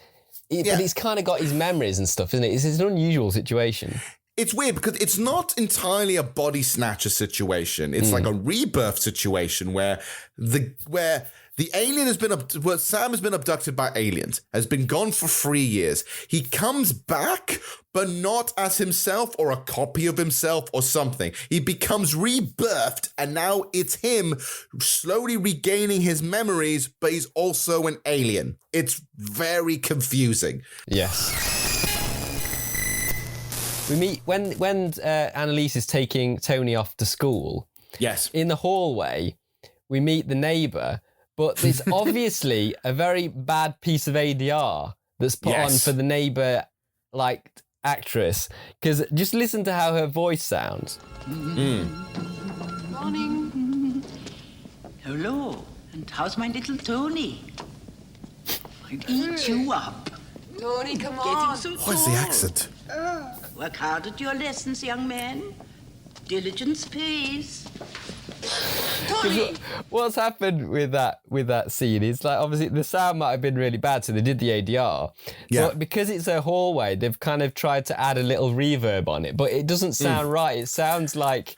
but he's kind of got his memories and stuff, isn't it? It's an unusual situation. It's weird because it's not entirely a body snatcher situation. It's like a rebirth situation where the alien has been Sam has been abducted by aliens, has been gone for 3 years. He comes back, but not as himself or a copy of himself or something. He becomes rebirthed, and now it's him slowly regaining his memories, but he's also an alien. It's very confusing. Yes. We meet when Annalise is taking Tony off to school. Yes. In the hallway, we meet the neighbour, but it's obviously a very bad piece of ADR that's put on for the neighbour, like, actress. Because just listen to how her voice sounds. Morning. Hello, and how's my little Tony? I'd eat you up. Tony, come Getting on. so What's the tall. accent? Work hard at your lessons, young man. Diligence pays. Tony! What's happened with that scene is, like, obviously the sound might have been really bad, so they did the ADR. Yeah. But because it's a hallway, they've kind of tried to add a little reverb on it, but it doesn't sound right. It sounds like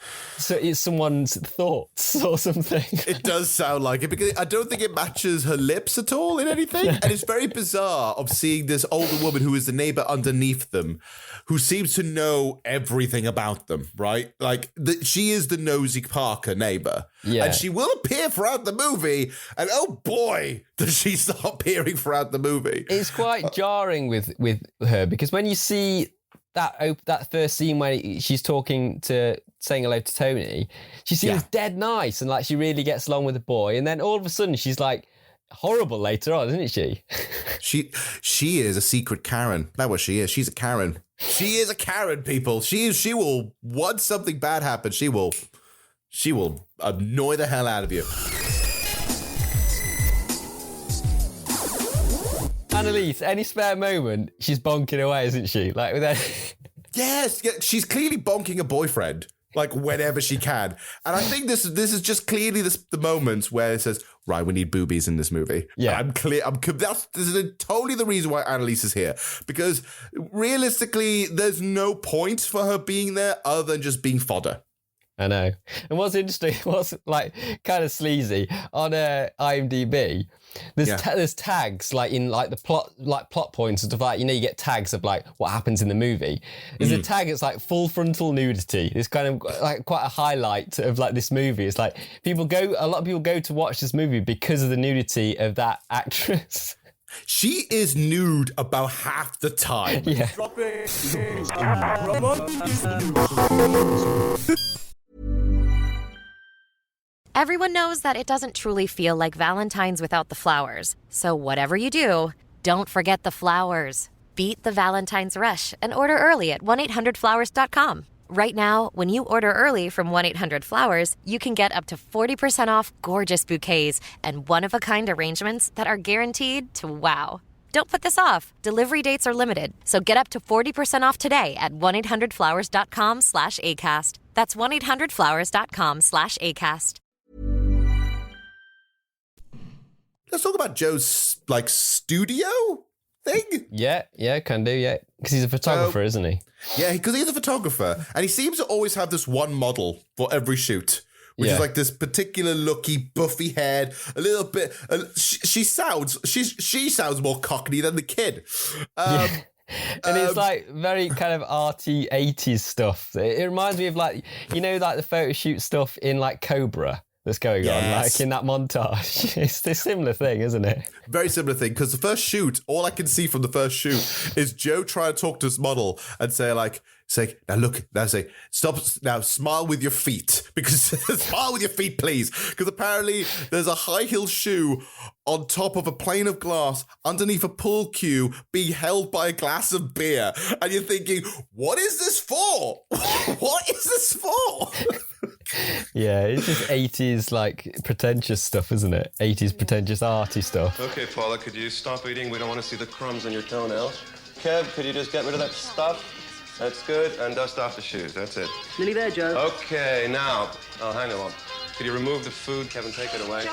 it's someone's thoughts or something. It does sound like it because I don't think it matches her lips at all in anything. And it's very bizarre of seeing this older woman who is the neighbor underneath them, who seems to know everything about them, right? Like, she is the nosy Parker neighbor. Yeah. And she will appear throughout the movie. And oh boy, does she start appearing throughout the movie. It's quite jarring with her because when you see that first scene where she's saying hello to Tony, she seems dead nice and like she really gets along with the boy. And then all of a sudden she's like horrible later on, isn't she? She is a secret Karen. That's what she is. She's a Karen. She is a Karen, people. She will, once something bad happens, she will annoy the hell out of you. Annalise, any spare moment, she's bonking away, isn't she? Like with that. Yes, she's clearly bonking a boyfriend, like whenever she can. And I think this is just clearly the moments where it says, right, we need boobies in this movie. Yeah. This is totally the reason why Annalise is here. Because realistically, there's no point for her being there other than just being fodder. I know. And what's interesting, what's like kind of sleazy on IMDb, there's tags like in like the plot points and stuff like, you know, you get tags of like what happens in the movie. There's a tag that's like full frontal nudity. It's kind of like quite a highlight of like this movie. It's like a lot of people go to watch this movie because of the nudity of that actress. She is nude about half the time. Yeah. Everyone knows that it doesn't truly feel like Valentine's without the flowers. So whatever you do, don't forget the flowers. Beat the Valentine's rush and order early at 1-800-Flowers.com. Right now, when you order early from 1-800-Flowers, you can get up to 40% off gorgeous bouquets and one-of-a-kind arrangements that are guaranteed to wow. Don't put this off. Delivery dates are limited, so get up to 40% off today at 1-800-Flowers.com/ACAST. That's 1-800-Flowers.com/ACAST. Let's talk about Joe's, like, studio thing. Yeah, can do, yeah. Because he's a photographer, isn't he? Yeah, because he's a photographer. And he seems to always have this one model for every shoot, which is like this particular looky, buffy head, a little bit. She sounds more cockney than the kid. And it's like very kind of arty 80s stuff. It reminds me of like, you know, like the photo shoot stuff in like Cobra that's going on, like in that montage. It's a similar thing, isn't it? Very similar thing, because the first shoot, all I can see from the first shoot is Joe trying to talk to his model and say, now look, now say, stop, now smile with your feet, because smile with your feet, please, because apparently there's a high heel shoe on top of a plane of glass underneath a pool cue being held by a glass of beer, and you're thinking, what is this for? What is this for? Yeah, it's just 80s, like, pretentious stuff, isn't it? 80s pretentious arty stuff. Okay, Paula, could you stop eating? We don't want to see the crumbs on your toenails. Kev, could you just get rid of that stuff? That's good. And dust off the shoes. That's it. Nearly there, Joe. Okay, now, hang on. Could you remove the food? Kevin, take it away. We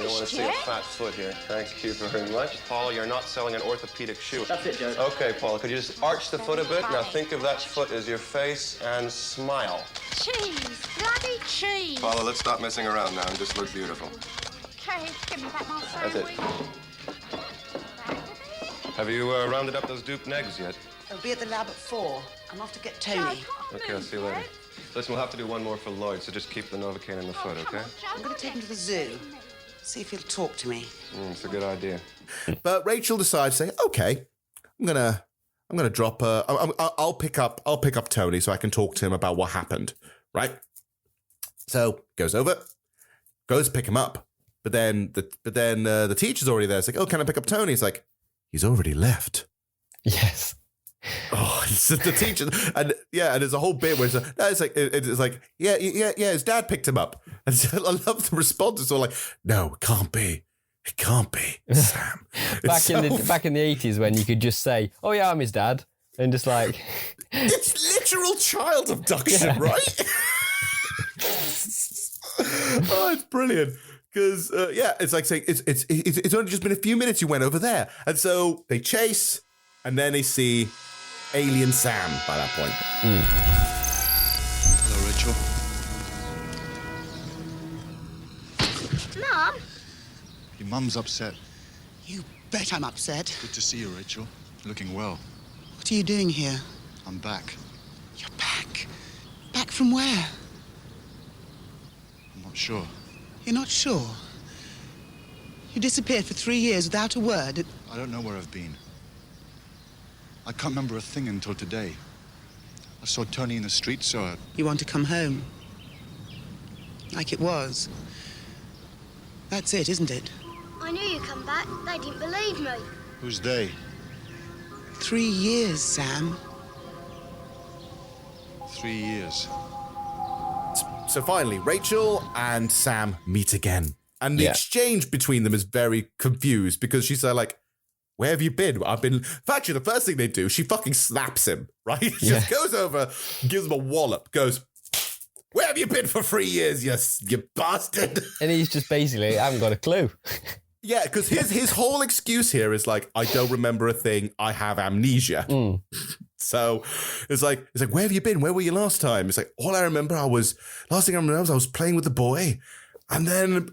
don't want to see a fat foot here. Thank you very much. Paula, you're not selling an orthopedic shoe. That's it, Joe. Okay, Paula, could you just arch the foot a bit? Now think of that foot as your face and smile. Cheese, bloody cheese. Paula, let's stop messing around now and just look beautiful. Okay, give me back my That's it. sandwich. Have you rounded up those duped negs yet? I'll be at the lab at 4. I'm off to get Tony. Okay, I'll see you later. Listen, we'll have to do one more for Lloyd, so just keep the Novocaine in the foot, okay? I'm going to take him to the zoo. See if he'll talk to me. It's a good idea. But Rachel decides to say, okay, I'm gonna drop I'll pick up Tony so I can talk to him about what happened, right? So goes over, goes to pick him up, but then the teacher's already there. It's like, oh, can I pick up Tony? It's like, he's already left. Yes. Oh, it's the teacher, and there's a whole bit where it's like, his dad picked him up, and so I love the response. It's all like, no, it can't be, Sam. back in the 80s when you could just say, oh yeah, I'm his dad, and just like, it's literal child abduction, right? Oh, it's brilliant. Because it's like saying it's only just been a few minutes you went over there, and so they chase, and then they see Alien Sam by that point. Hello, Rachel. Mum? Your mum's upset. You bet I'm upset. Good to see you, Rachel. Looking well. What are you doing here? I'm back. You're back? Back from where? I'm not sure. You're not sure? You disappeared for 3 years without a word. I don't know where I've been. I can't remember a thing until today. I saw Tony in the street, so I... You want to come home? Like it was. That's it, isn't it? I knew you'd come back. They didn't believe me. Who's they? 3 years, Sam. 3 years. So finally, Rachel and Sam meet again. And the exchange between them is very confused because she's like, where have you been? Actually, the first thing they do, she fucking slaps him, right? She just goes over, gives him a wallop, goes, where have you been for 3 years, you bastard? And he's just basically, I haven't got a clue. Yeah, because his whole excuse here is like, I don't remember a thing, I have amnesia. So it's like, where have you been? Where were you last time? It's like, all I remember, last thing I remember was I was playing with the boy, and then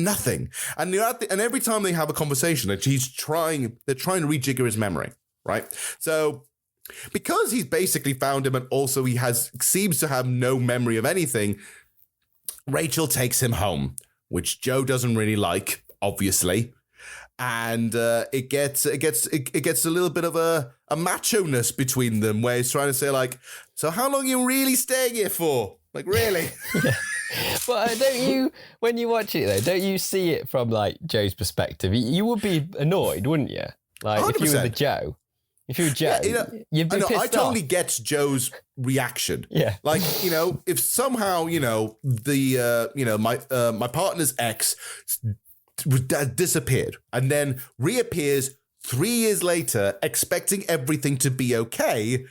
nothing. And every time they have a conversation, they're trying to rejigger his memory, right? So because he's basically found him, and also he seems to have no memory of anything, Rachel takes him home, which Joe doesn't really like, obviously. And it gets a little bit of a macho-ness between them, where he's trying to say, like, so how long are you really staying here for? Like, really? But don't you, when you watch it though, don't you see it from like Joe's perspective? You would be annoyed, wouldn't you? Like 100%. If you were Joe, you'd be pissed off. I totally get Joe's reaction. Yeah, like if somehow my partner's ex disappeared and then reappears 3 years later, expecting everything to be okay,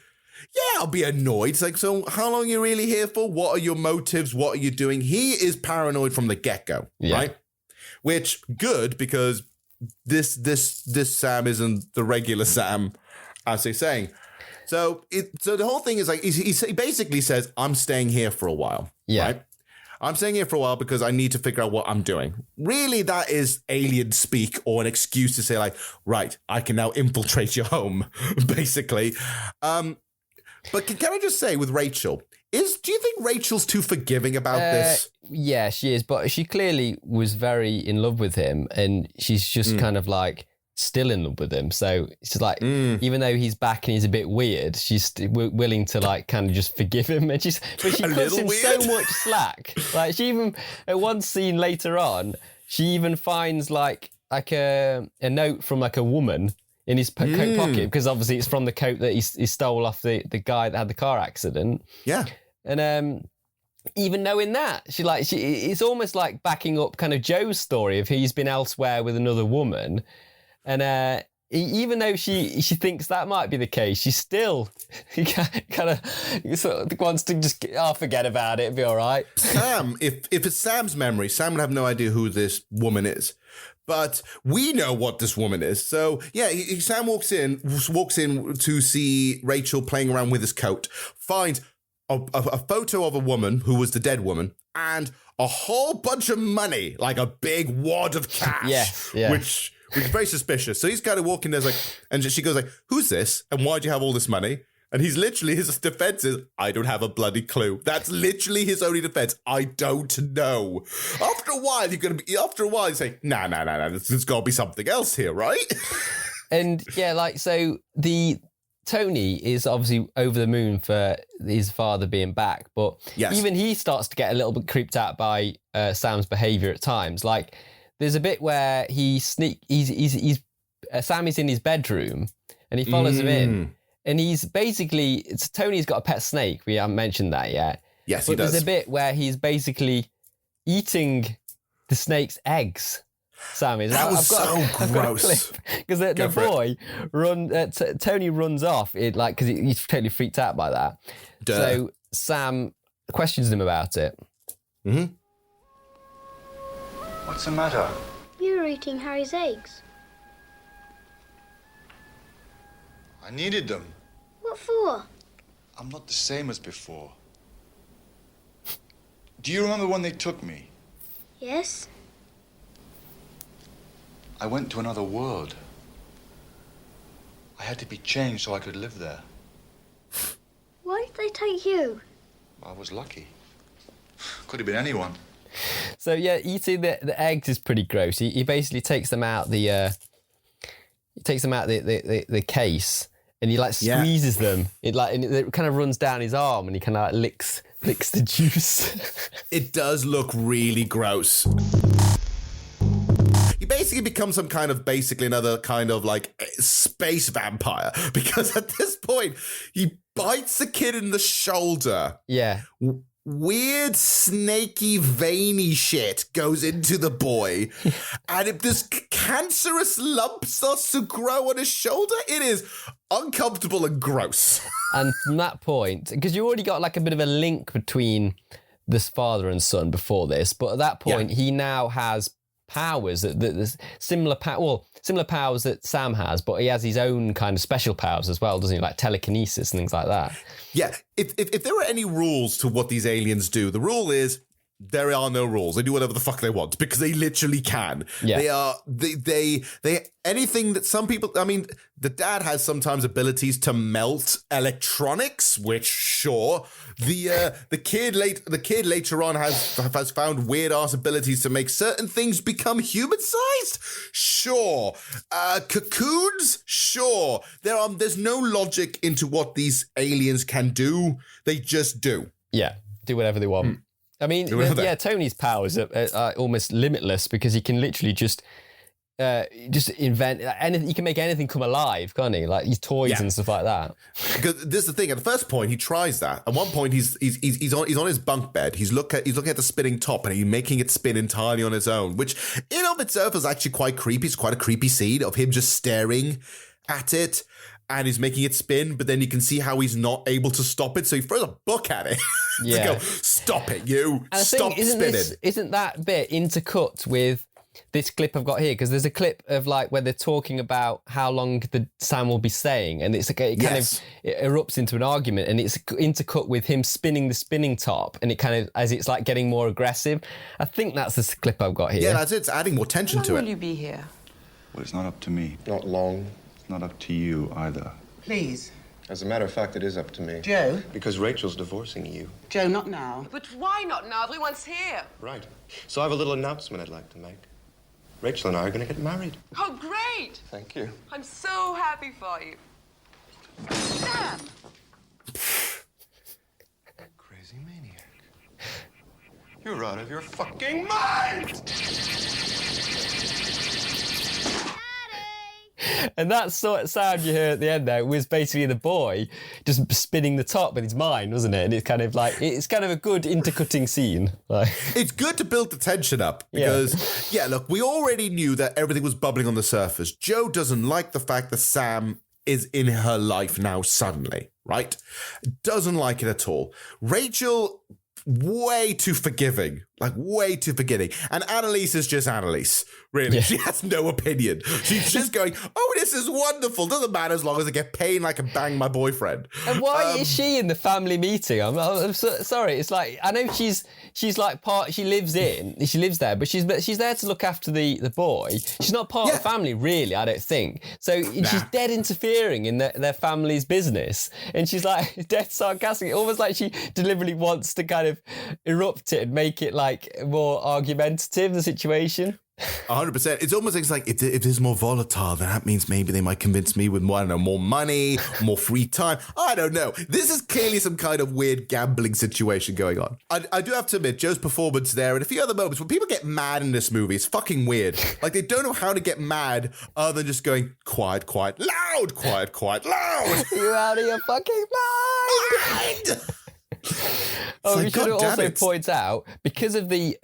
yeah, I'll be annoyed. It's like, so how long are you really here for? What are your motives? What are you doing? He is paranoid from the get-go, right? Which, good, because this Sam isn't the regular Sam, as they're saying. So the whole thing is like, he basically says, I'm staying here for a while, right? I'm staying here for a while because I need to figure out what I'm doing. Really, that is alien speak or an excuse to say like, right, I can now infiltrate your home, basically. But can I just say with Rachel, do you think Rachel's too forgiving about this? Yeah, she is. But she clearly was very in love with him, and she's just kind of like still in love with him. So it's like, even though he's back and he's a bit weird, she's willing to like kind of just forgive him. And she cuts him so much slack. Like she even at one scene later on, she even finds like a note from like a woman in his coat pocket, because obviously it's from the coat that he stole off the guy that had the car accident. Yeah. And even knowing that, it's almost like backing up kind of Joe's story of he's been elsewhere with another woman. And even though she thinks that might be the case, she still kind of sort of wants to just, forget about it, it'll be all right. Sam, if it's Sam's memory, Sam would have no idea who this woman is. But we know what this woman is. So, yeah, Sam walks in to see Rachel playing around with his coat, finds a photo of a woman who was the dead woman, and a whole bunch of money, like a big wad of cash, which is very suspicious. So he's kind of walking there like, and she goes like, who's this? And why do you have all this money? And he's literally, his defense is, I don't have a bloody clue. That's literally his only defense. I don't know. After a while, you say, nah, there's got to be something else here, right? And yeah, like, so Tony is obviously over the moon for his father being back, but even he starts to get a little bit creeped out by Sam's behavior at times. Like, there's a bit where Sam is in his bedroom and he follows him in. And he's basically, Tony's got a pet snake. We haven't mentioned that yet. Yes, he does. There's a bit where he's basically eating the snake's eggs. Sam is. That was so gross. Because the boy Tony runs off. Because he's totally freaked out by that. Duh. So Sam questions him about it. Mm-hmm. What's the matter? You were eating Harry's eggs. I needed them. What for? I'm not the same as before. Do you remember when they took me? Yes. I went to another world. I had to be changed so I could live there. Why did they take you? I was lucky. Could have been anyone. So yeah, eating the eggs is pretty gross. He basically takes them out the case. And he like squeezes them. It kind of runs down his arm, and he kind of like licks the juice. It does look really gross. He basically becomes another kind of like space vampire, because at this point he bites the kid in the shoulder. Yeah. Weird, snaky, veiny shit goes into the boy, and if this cancerous lump starts to grow on his shoulder, it is uncomfortable and gross. And from that point, because you already got like a bit of a link between this father and son before this, but at that point he now has powers that similar powers that Sam has, but he has his own kind of special powers as well, doesn't he? Like telekinesis and things like that. Yeah, if there were any rules to what these aliens do, the rule is there are no rules. They do whatever the fuck they want because they literally can. Yeah. They anything that some people, I mean, the dad has sometimes abilities to melt electronics, which sure. The kid later on has found weird ass abilities to make certain things become human sized. Sure. Cocoons. Sure. There's no logic into what these aliens can do. They just do. Yeah. Do whatever they want. I mean, Tony's powers are almost limitless because he can literally just just invent anything. You can make anything come alive, can't he? Like his toys and stuff like that. Because this is the thing. At the first point, he tries that. At one point, he's on his bunk bed. He's looking at the spinning top, and he's making it spin entirely on his own, which in of itself is actually quite creepy. It's quite a creepy scene of him just staring at it, and he's making it spin. But then you can see how he's not able to stop it, so he throws a book at it. Yeah, to go, stop it, you and stop spinning. Isn't that bit intercut with this clip I've got here? Because there's a clip of like where they're talking about how long the Sam will be staying, and it erupts into an argument, and it's intercut with him spinning the spinning top, and it kind of as it's like getting more aggressive. I think that's the clip I've got here. Yeah, that's it. It's adding more tension to it. How long will you be here? Well, it's not up to me. Not long. It's not up to you either. Please. As a matter of fact, it is up to me. Joe? Because Rachel's divorcing you. Joe, not now. But why not now? Everyone's here. Right. So I have a little announcement I'd like to make. Rachel and I are going to get married. Oh, great! Thank you. I'm so happy for you. Sam! Crazy maniac. You're out of your fucking mind! And that sort of sound you heard at the end there was basically the boy just spinning the top with his mind, wasn't it? And it's kind of a good intercutting scene. Like, it's good to build the tension up because, look, we already knew that everything was bubbling on the surface. Joe doesn't like the fact that Sam is in her life now suddenly, right? Doesn't like it at all. Rachel, way too forgiving. And Annalise is just Annalise, really. Yeah. She has no opinion. She's just going, oh, this is wonderful. Doesn't matter as long as I get paid and I can bang my boyfriend. And why is she in the family meeting? I'm sorry. It's like, I know she's like she lives there, but she's there to look after the boy. She's not part of the family, really, I don't think. So she's dead interfering in their family's business. And she's like dead sarcastic, almost like she deliberately wants to kind of erupt it and make it like more argumentative, the situation. 100%. It's almost like if it is more volatile, then that means maybe they might convince me with more money, more free time. I don't know. This is clearly some kind of weird gambling situation going on. I do have to admit, Joe's performance there and a few other moments when people get mad in this movie, it's fucking weird. Like they don't know how to get mad other than just going quiet, quiet, loud, quiet, quiet, loud. You're out of your fucking mind. We should also point out, because of the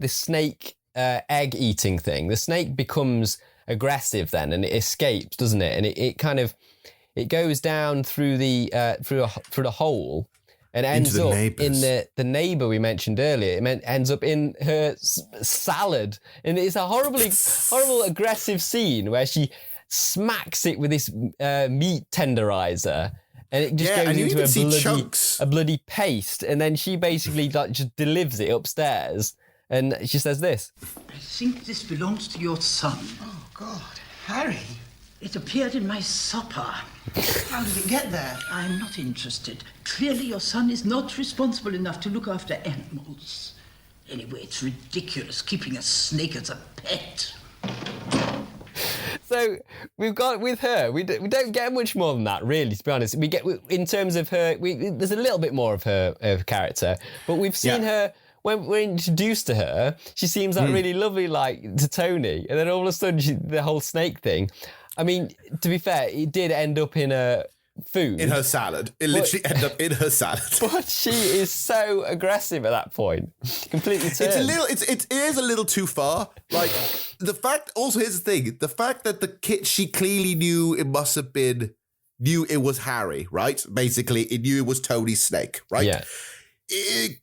snake egg eating thing, the snake becomes aggressive then, and it escapes, doesn't it? And it goes down through the hole and ends up in the neighbour we mentioned earlier. It ends up in her salad, and it's a horrible aggressive scene where she smacks it with this meat tenderizer. And it just goes into a bloody paste. And then she basically like just delivers it upstairs. And she says this. I think this belongs to your son. Oh, God. Harry? It appeared in my supper. How did it get there? I'm not interested. Clearly your son is not responsible enough to look after animals. Anyway, it's ridiculous keeping a snake as a pet. So we've got with her, we don't get much more than that, really, to be honest. We get, in terms of her, there's a little bit more of her character, but we've seen her, when we're introduced to her, she seems like really lovely, like, to Tony, and then all of a sudden, the whole snake thing. I mean, to be fair, it did end up in a food. In her salad. It literally ended up in her salad. But she is so aggressive at that point. Completely turned. It is a little too far. Like, the fact, also here's the thing, the fact that the kid, she clearly knew it was Harry, right? Basically, it knew it was Tony's snake, right? Yeah. She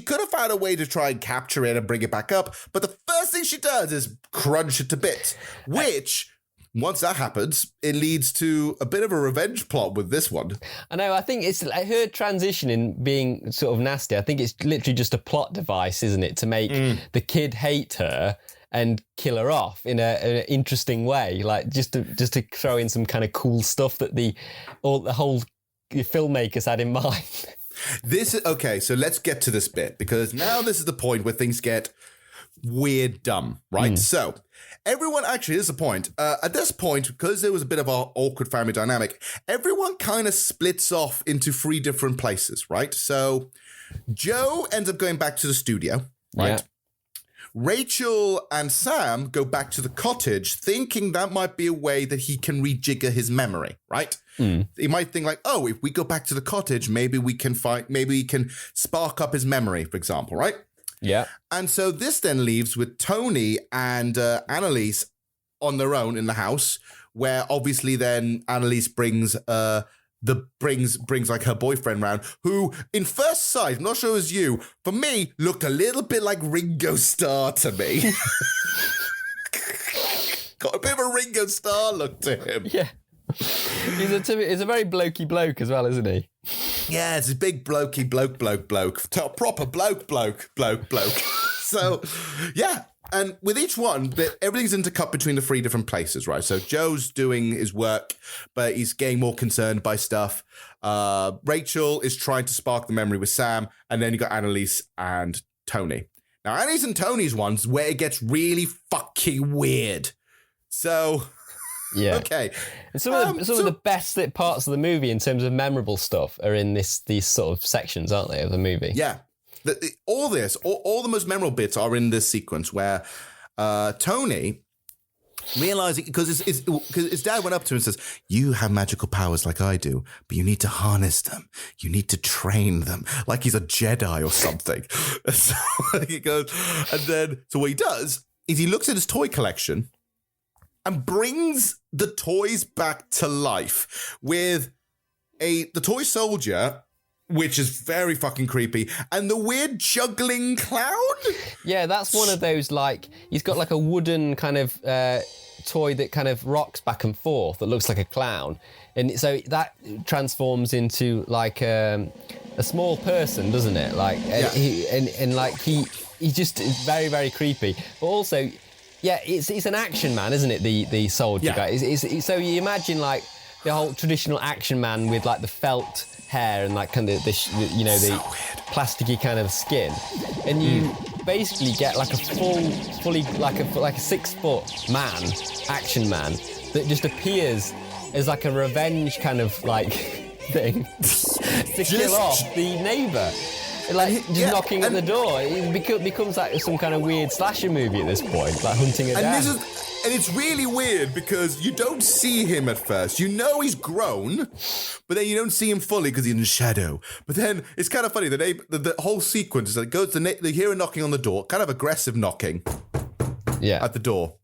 could have found a way to try and capture it and bring it back up, but the first thing she does is crunch it to bits, which... Once that happens, it leads to a bit of a revenge plot with this one. I know, I think it's like her transition in being sort of nasty. I think it's literally just a plot device, isn't it? To make the kid hate her and kill her off in an interesting way. Like just to throw in some kind of cool stuff that the whole filmmakers had in mind. Okay, so let's get to this bit, because now this is the point where things get weird dumb, right? So everyone, actually, this is the point. At this point, because there was a bit of an awkward family dynamic, everyone kind of splits off into 3 different places, right? So Joe ends up going back to the studio, right? Yeah. Rachel and Sam go back to the cottage thinking that might be a way that he can rejigger his memory, right? He might think like, oh, if we go back to the cottage, maybe we can spark up his memory, for example, right? Yeah. And so this then leaves with Tony and Annalise on their own in the house, where obviously then Annalise brings like her boyfriend round, who in first sight, I'm not sure it was you, for me, looked a little bit like Ringo Starr to me. Got a bit of a Ringo Starr look to him. Yeah. He's a very blokey bloke as well, isn't he? Yeah, it's a big blokey bloke. Proper bloke. So, yeah. And with each one, everything's intercut between the 3 different places, right? So Joe's doing his work, but he's getting more concerned by stuff. Rachel is trying to spark the memory with Sam, and then you got Annalise and Tony. Now, Annalise and Tony's one's where it gets really fucking weird. So... Yeah. Okay. And some of the best parts of the movie in terms of memorable stuff are in these sort of sections, aren't they, of the movie? Yeah. All the most memorable bits are in this sequence where Tony realizing, because his dad went up to him and says, you have magical powers like I do, but you need to harness them. You need to train them, like he's a Jedi or something. So he goes, and then, so what he does is he looks at his toy collection and brings the toys back to life with the toy soldier, which is very fucking creepy, and the weird juggling clown. Yeah, that's one of those, like, he's got like a wooden kind of toy that kind of rocks back and forth that looks like a clown. And so that transforms into like a small person, doesn't it? Like, yeah. He just is very, very creepy. But also... yeah, it's an action man, isn't it? The soldier guy. So you imagine like the whole traditional action man with like the felt hair and like kind of the plasticky kind of skin, and you basically get like a fully like a 6 foot man, action man that just appears as like a revenge kind of like thing to kill off the neighbour. Like, just knocking at the door. It becomes like some kind of weird slasher movie at this point, like hunting it down. And it's really weird because you don't see him at first. You know he's grown, but then you don't see him fully because he's in shadow. But then it's kind of funny. The whole sequence is that it goes, they hear a knocking on the door, kind of aggressive knocking at the door.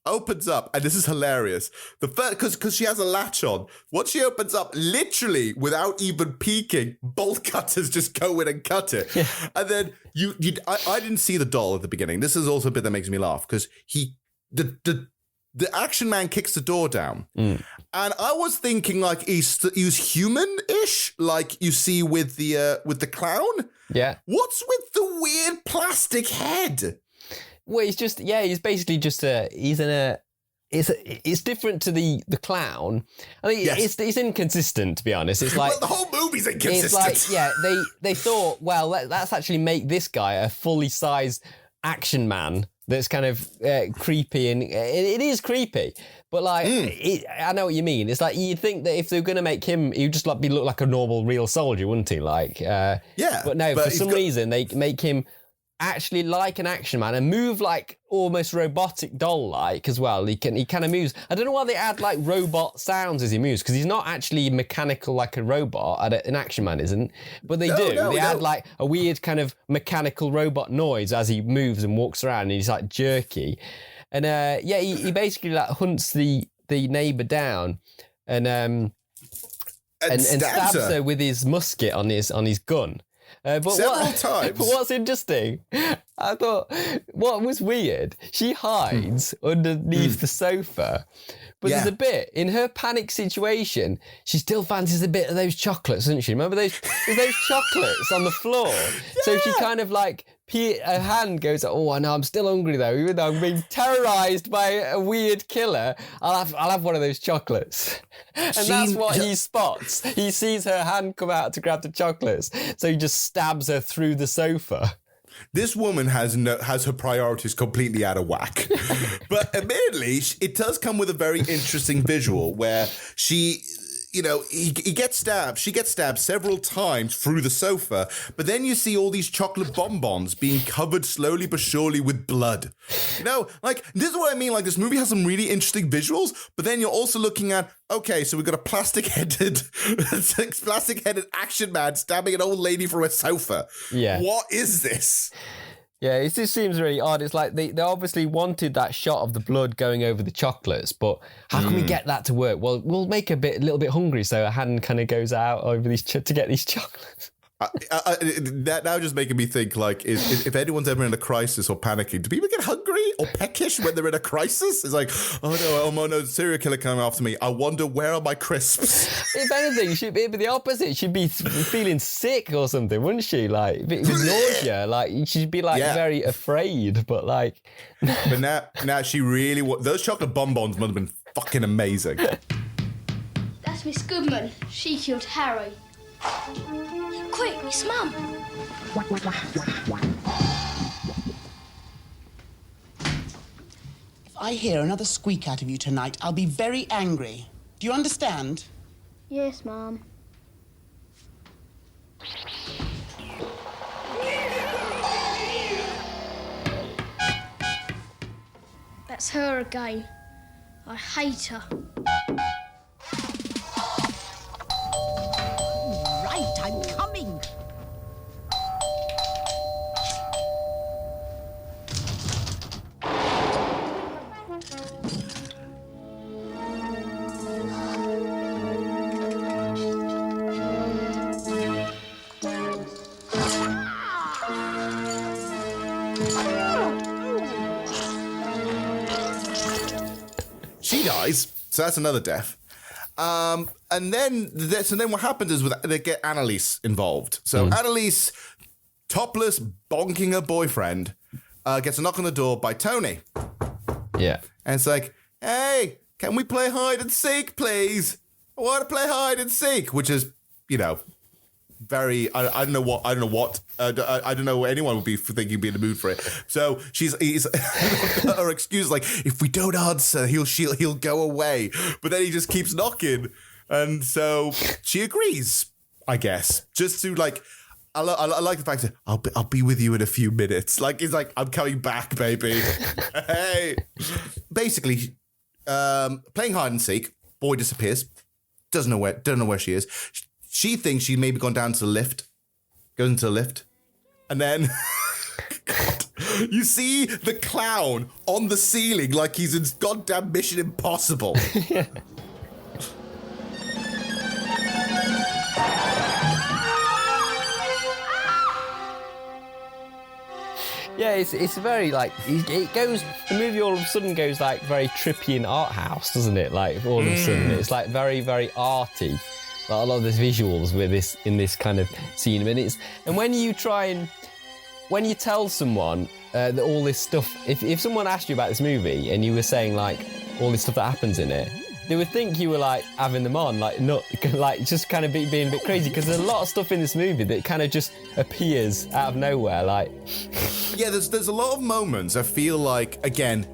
Opens up, and this is hilarious. Because she has a latch on. Once she opens up, literally without even peeking, bolt cutters just go in and cut it. Yeah. And then I didn't see the doll at the beginning. This is also a bit that makes me laugh because the action man kicks the door down, and I was thinking like he's human-ish, like you see with the clown. Yeah. What's with the weird plastic head? Well, he's basically just it's different to the clown. I think it's inconsistent, to be honest. It's like the whole movie's inconsistent. It's like, they thought, well, let's actually make this guy a fully sized action man that's kind of creepy, and it is creepy. But like, I know what you mean. It's like you'd think that if they were going to make him, he'd just like look like a normal real soldier, wouldn't he? Like, But no, for some reason they make him actually like an action man and move like almost robotic doll-like as well. He kind of moves. I don't know why they add like robot sounds as he moves, because he's not actually mechanical like a robot. An action man isn't, but they add like a weird kind of mechanical robot noise as he moves and walks around, and he's like jerky. And he basically like hunts the neighbour down and stabs her with his musket on his gun. Several times. But what's interesting, I thought, what was weird, she hides underneath the sofa, but there's a bit, in her panic situation, she still fancies a bit of those chocolates, doesn't she? Remember those chocolates on the floor? So she kind of like, her hand goes, oh, I know, I'm still hungry though, even though I'm being terrorised by a weird killer, I'll have one of those chocolates. And that's what he spots. He sees her hand come out to grab the chocolates, so he just stabs her through the sofa. This woman has her priorities completely out of whack. But admittedly, it does come with a very interesting visual where she you know, he gets stabbed. She gets stabbed several times through the sofa. But then you see all these chocolate bonbons being covered slowly but surely with blood. You know, like, this is what I mean. Like, this movie has some really interesting visuals, but then you're also looking at, okay, so we've got a plastic-headed action man stabbing an old lady through a sofa. Yeah. What is this? Yeah, it just seems really odd. It's like they obviously wanted that shot of the blood going over the chocolates, but how can we get that to work? Well, we'll make a little bit hungry, so a hand kind of goes out over these to get these chocolates. That now just making me think, like, if anyone's ever in a crisis or panicking, do people get hungry or peckish when they're in a crisis? It's like, oh no, serial killer coming after me. I wonder, where are my crisps? If anything, she'd be the opposite. She'd be feeling sick or something, wouldn't she? Like, with nausea, like, she'd be, like, very afraid, but, like... But now she really... Those chocolate bonbons must have been fucking amazing. That's Miss Goodman. She killed Harry. Quick, it's Mum. If I hear another squeak out of you tonight, I'll be very angry. Do you understand? Yes, Mum. That's her again. I hate her. Right, I'm coming. She dies, so that's another death. And then what happens is they get Annalise involved. So Annalise, topless, bonking her boyfriend, gets a knock on the door by Tony. Yeah. And it's like, hey, can we play hide and seek, please? I want to play hide and seek, which is, you know, very, I don't know anyone would be thinking he'd be in the mood for it. So her excuse, like, if we don't answer, he'll go away. But then he just keeps knocking. And so she agrees, I guess, just to, like, I like the fact that I'll be with you in a few minutes. Like, it's like, I'm coming back, baby. Hey. Basically, playing hide and seek, boy disappears. Don't know where she is. She thinks she maybe gone down to the lift, goes into the lift, and then God, you see the clown on the ceiling like he's in goddamn Mission Impossible. Yeah, it's very, like, it goes, the movie all of a sudden goes, like, very trippy in art house, doesn't it? Like, all of a sudden, it's, like, very, very arty. Like, a lot of these visuals with this, in this kind of scene. And when you tell someone that all this stuff, if someone asked you about this movie and you were saying, like, all this stuff that happens in it, they would think you were, like, having them on, like, not, like, just kind of being a bit crazy, because there's a lot of stuff in this movie that kind of just appears out of nowhere, like. Yeah, there's a lot of moments I feel like, again,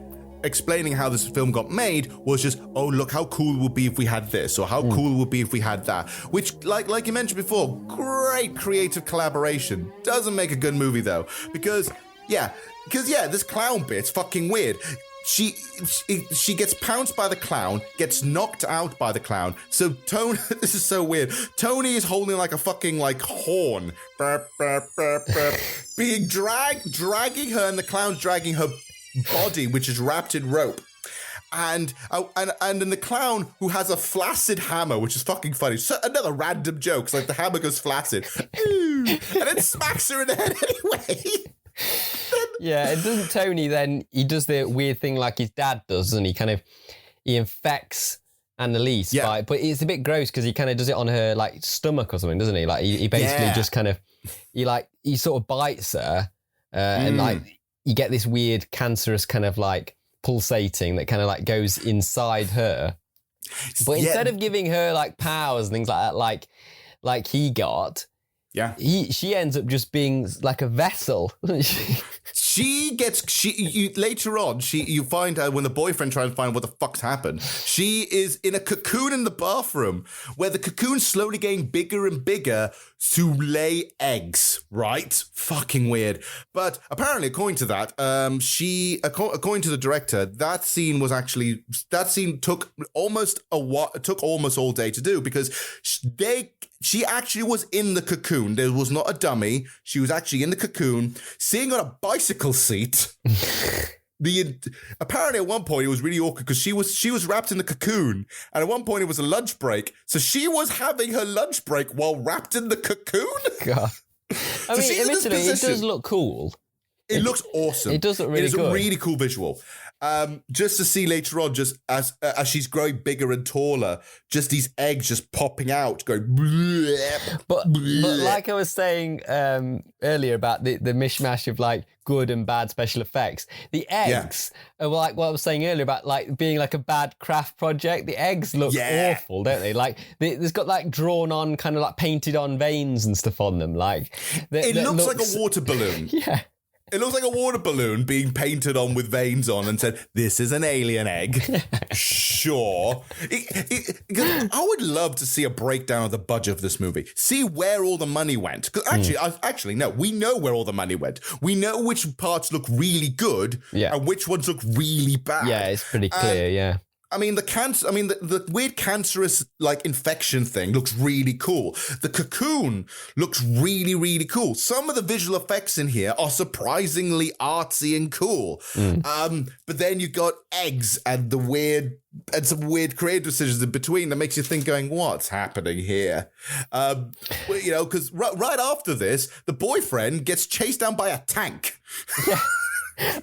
explaining how this film got made was just, oh, look how cool it would be if we had this, or how cool it would be if we had that. Which, like you mentioned before, great creative collaboration. Doesn't make a good movie, though. Because this clown bit's fucking weird. She gets pounced by the clown, gets knocked out by the clown. So Tony, this is so weird. Tony is holding like a fucking like horn, burp, burp, burp, burp, being dragging her, and the clown's dragging her body, which is wrapped in rope. And then the clown, who has a flaccid hammer, which is fucking funny. So another random joke, like the hammer goes flaccid, and it smacks her in the head anyway. Yeah, and doesn't Tony then, he does the weird thing like his dad does, and he infects Annalise, but it's a bit gross because he kind of does it on her like stomach or something, doesn't he? Like he basically just kind of, he sort of bites her, and like you get this weird cancerous kind of like pulsating that kind of like goes inside her. But instead of giving her like powers and things like that, like he got, she ends up just being like a vessel. later on, you find out when the boyfriend tries to find what the fuck's happened. She is in a cocoon in the bathroom where the cocoon's slowly getting bigger and bigger to lay eggs, right? Fucking weird. But apparently, according to that, according to the director, that scene took almost all day to do because she actually was in the cocoon. There was not a dummy. She was actually in the cocoon, sitting on a bicycle seat. Apparently at one point it was really awkward because she was wrapped in the cocoon, and at one point it was a lunch break, so she was having her lunch break while wrapped in the cocoon. God. I mean, admittedly, it does look cool. It looks awesome. It does look really good. It is a really cool visual. Just to see later on, just as she's growing bigger and taller, just these eggs just popping out, going. Bleh, but like I was saying earlier about the mishmash of like good and bad special effects, the eggs are like what I was saying earlier about like being like a bad craft project. The eggs look awful, don't they? Like there's got like drawn on, kind of like painted on veins and stuff on them. Like it looks like a water balloon. Yeah. It looks like a water balloon being painted on with veins on and said, "This is an alien egg." Sure. I would love to see a breakdown of the budget of this movie. See where all the money went. Because actually, no, we know where all the money went. We know which parts look really good and which ones look really bad. Yeah, it's pretty clear, yeah. I mean, the weird cancerous like infection thing looks really cool. The cocoon looks really, really cool. Some of the visual effects in here are surprisingly artsy and cool. But then you got eggs and some weird creative decisions in between that makes you think, going, what's happening here? Because right after this, the boyfriend gets chased down by a tank. Yeah.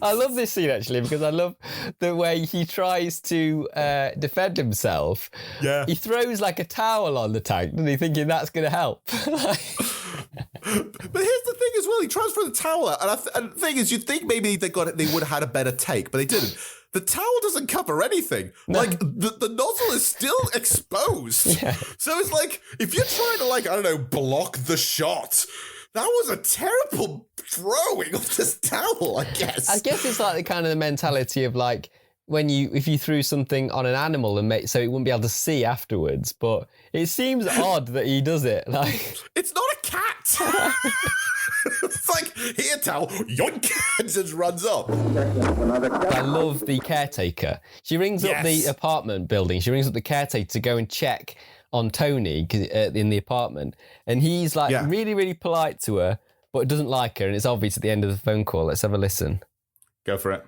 I love this scene actually because I love the way he tries to defend himself. Yeah, he throws like a towel on the tank, doesn't he, thinking that's going to help. But here's the thing as well: he tries to throw the towel out, and the thing is, you'd think maybe they would have had a better take, but they didn't. The towel doesn't cover anything. No. Like, the nozzle is still exposed. Yeah. So it's like, if you're trying to, like, I don't know, block the shot, that was a terrible throwing of this towel, I guess. I guess it's like the kind of the mentality of, like, if you threw something on an animal and so it wouldn't be able to see afterwards, but it seems odd that he does it. Like, it's not a cat. It's like, here, towel, yoink, and just runs off. I love the caretaker. She rings up the apartment building. She rings up the caretaker to go and check on Tony in the apartment. And he's like really, really polite to her, but doesn't like her. And it's obvious at the end of the phone call. Let's have a listen. Go for it.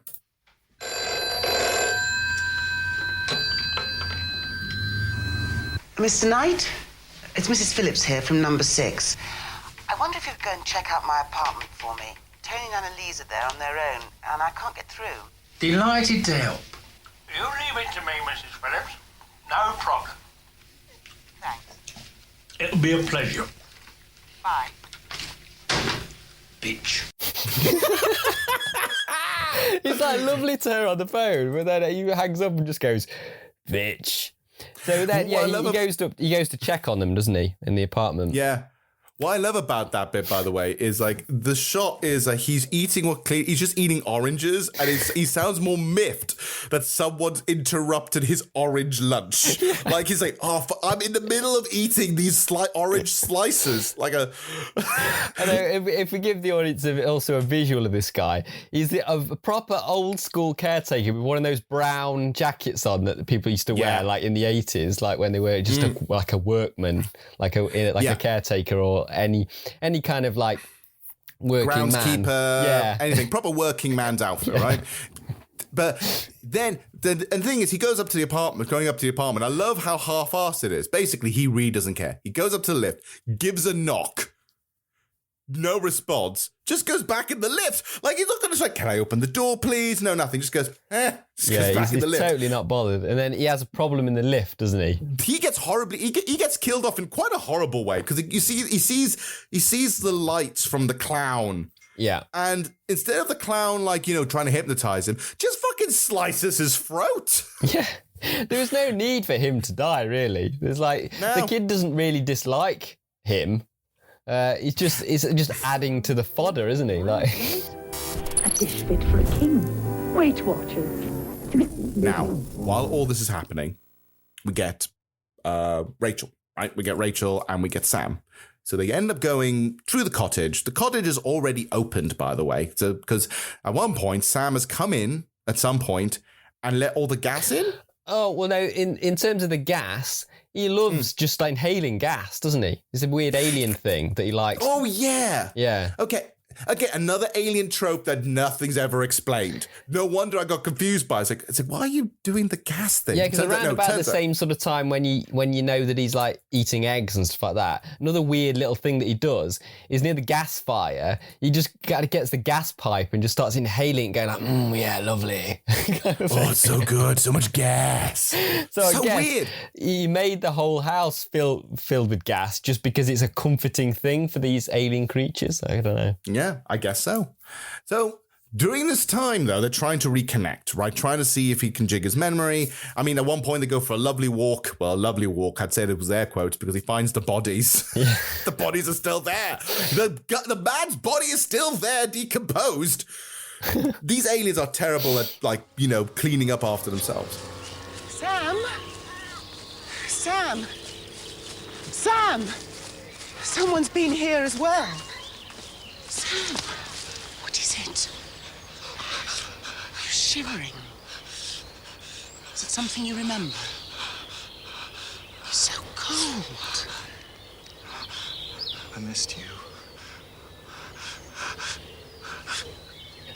Mr. Knight? It's Mrs. Phillips here from number 6. I wonder if you could go and check out my apartment for me. Tony and Annalise are there on their own, and I can't get through. Delighted to help. You leave it to me, Mrs. Phillips. No problem. Thanks. It'll be a pleasure. Bye. Bitch. He's like lovely to her on the phone, but then he hangs up and just goes, bitch. So then, he goes to check on them, doesn't he, in the apartment? Yeah. What I love about that bit, by the way, is like the shot is he's just eating oranges, and he sounds more miffed that someone's interrupted his orange lunch. Like he's like, I'm in the middle of eating these orange slices. Like a. I know, if we give the audience also a visual of this guy, he's a proper old school caretaker with one of those brown jackets on that people used to wear like in the 80s, like when they were just like a workman, like a caretaker or any kind of like working groundskeeper, anything, proper working man's outfit, right? But then the thing is, he goes up to the apartment, I love how half-assed it is. Basically, he really doesn't care. He goes up to the lift, gives a knock, no response, just goes back in the lift. Like, he's not going to say, can I open the door, please? No, nothing. Just goes, goes back in the lift. He's totally not bothered. And then he has a problem in the lift, doesn't he? He gets he gets killed off in quite a horrible way, because he sees the lights from the clown. Yeah. And instead of the clown, like, trying to hypnotize him, just fucking slices his throat. Yeah. There's no need for him to die, really. There's the kid doesn't really dislike him. He's just adding to the fodder, isn't he? Like, dish fit for a king. Weight Watchers. Now, while all this is happening, we get Rachel, right? We get Rachel and we get Sam. So they end up going through the cottage. The cottage is already opened, by the way. So because at one point, Sam has come in at some point and let all the gas in. Oh, well, no, in terms of the gas, he loves just inhaling gas, doesn't he? It's a weird alien thing that he likes. Oh, yeah. Yeah. Okay, another alien trope that nothing's ever explained. No wonder I got confused by it. It's like, why are you doing the gas thing? Yeah, because around about the same sort of time when you know that he's like eating eggs and stuff like that, another weird little thing that he does is near the gas fire, he just gets the gas pipe and just starts inhaling and going like, yeah, lovely. Oh, it's so good. So much gas. So I guess weird. He made the whole house filled with gas just because it's a comforting thing for these alien creatures. I don't know. Yeah, I guess so. So during this time, though, they're trying to reconnect, right? Trying to see if he can jig his memory. I mean, at one point they go for a lovely walk. Well, a lovely walk. I'd say it was air quotes because he finds the bodies. Yeah. The bodies are still there. The man's body is still there, decomposed. These aliens are terrible at, cleaning up after themselves. Sam? Sam! Someone's been here as well. Sam, what is it? You're shivering. Is it something you remember? You're so cold. I missed you.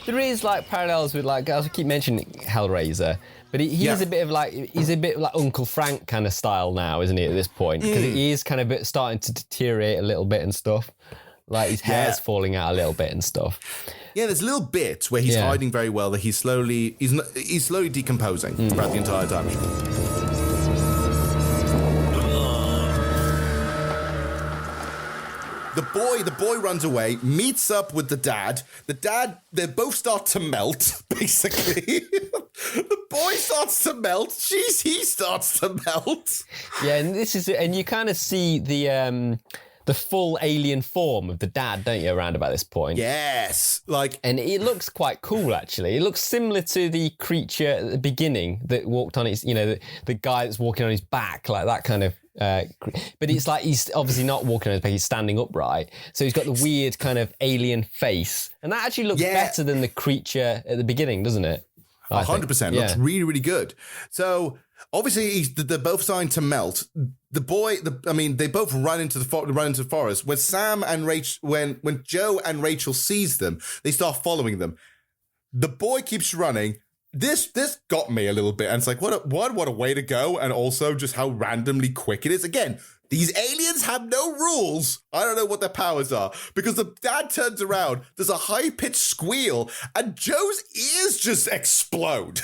There is parallels with I keep mentioning Hellraiser, but he is a bit of Uncle Frank kind of style now, isn't he? At this point, because he is kind of starting to deteriorate a little bit and stuff. Like his hair's falling out a little bit and stuff. Yeah, there's little bits where he's hiding very well that he's slowly decomposing throughout the entire time. The boy runs away, meets up with the dad. They both start to melt, basically. The boy starts to melt. He starts to melt. Yeah, and you kind of see the full alien form of the dad, don't you, around about this point? Yes. And it looks quite cool, actually. It looks similar to the creature at the beginning that walked on his, the guy that's walking on his back, like that kind of. But it's like he's obviously not walking on his back, he's standing upright. So he's got the weird kind of alien face. And that actually looks better than the creature at the beginning, doesn't it? 100%. Looks really, really good. So obviously they're both starting to melt. The boy, they both run into the forest. When Sam and Rachel, when Joe and Rachel sees them, they start following them. The boy keeps running. This got me a little bit, and it's like, what a way to go, and also just how randomly quick it is. Again, these aliens have no rules. I don't know what their powers are, because the dad turns around, there's a high-pitched squeal, and Joe's ears just explode.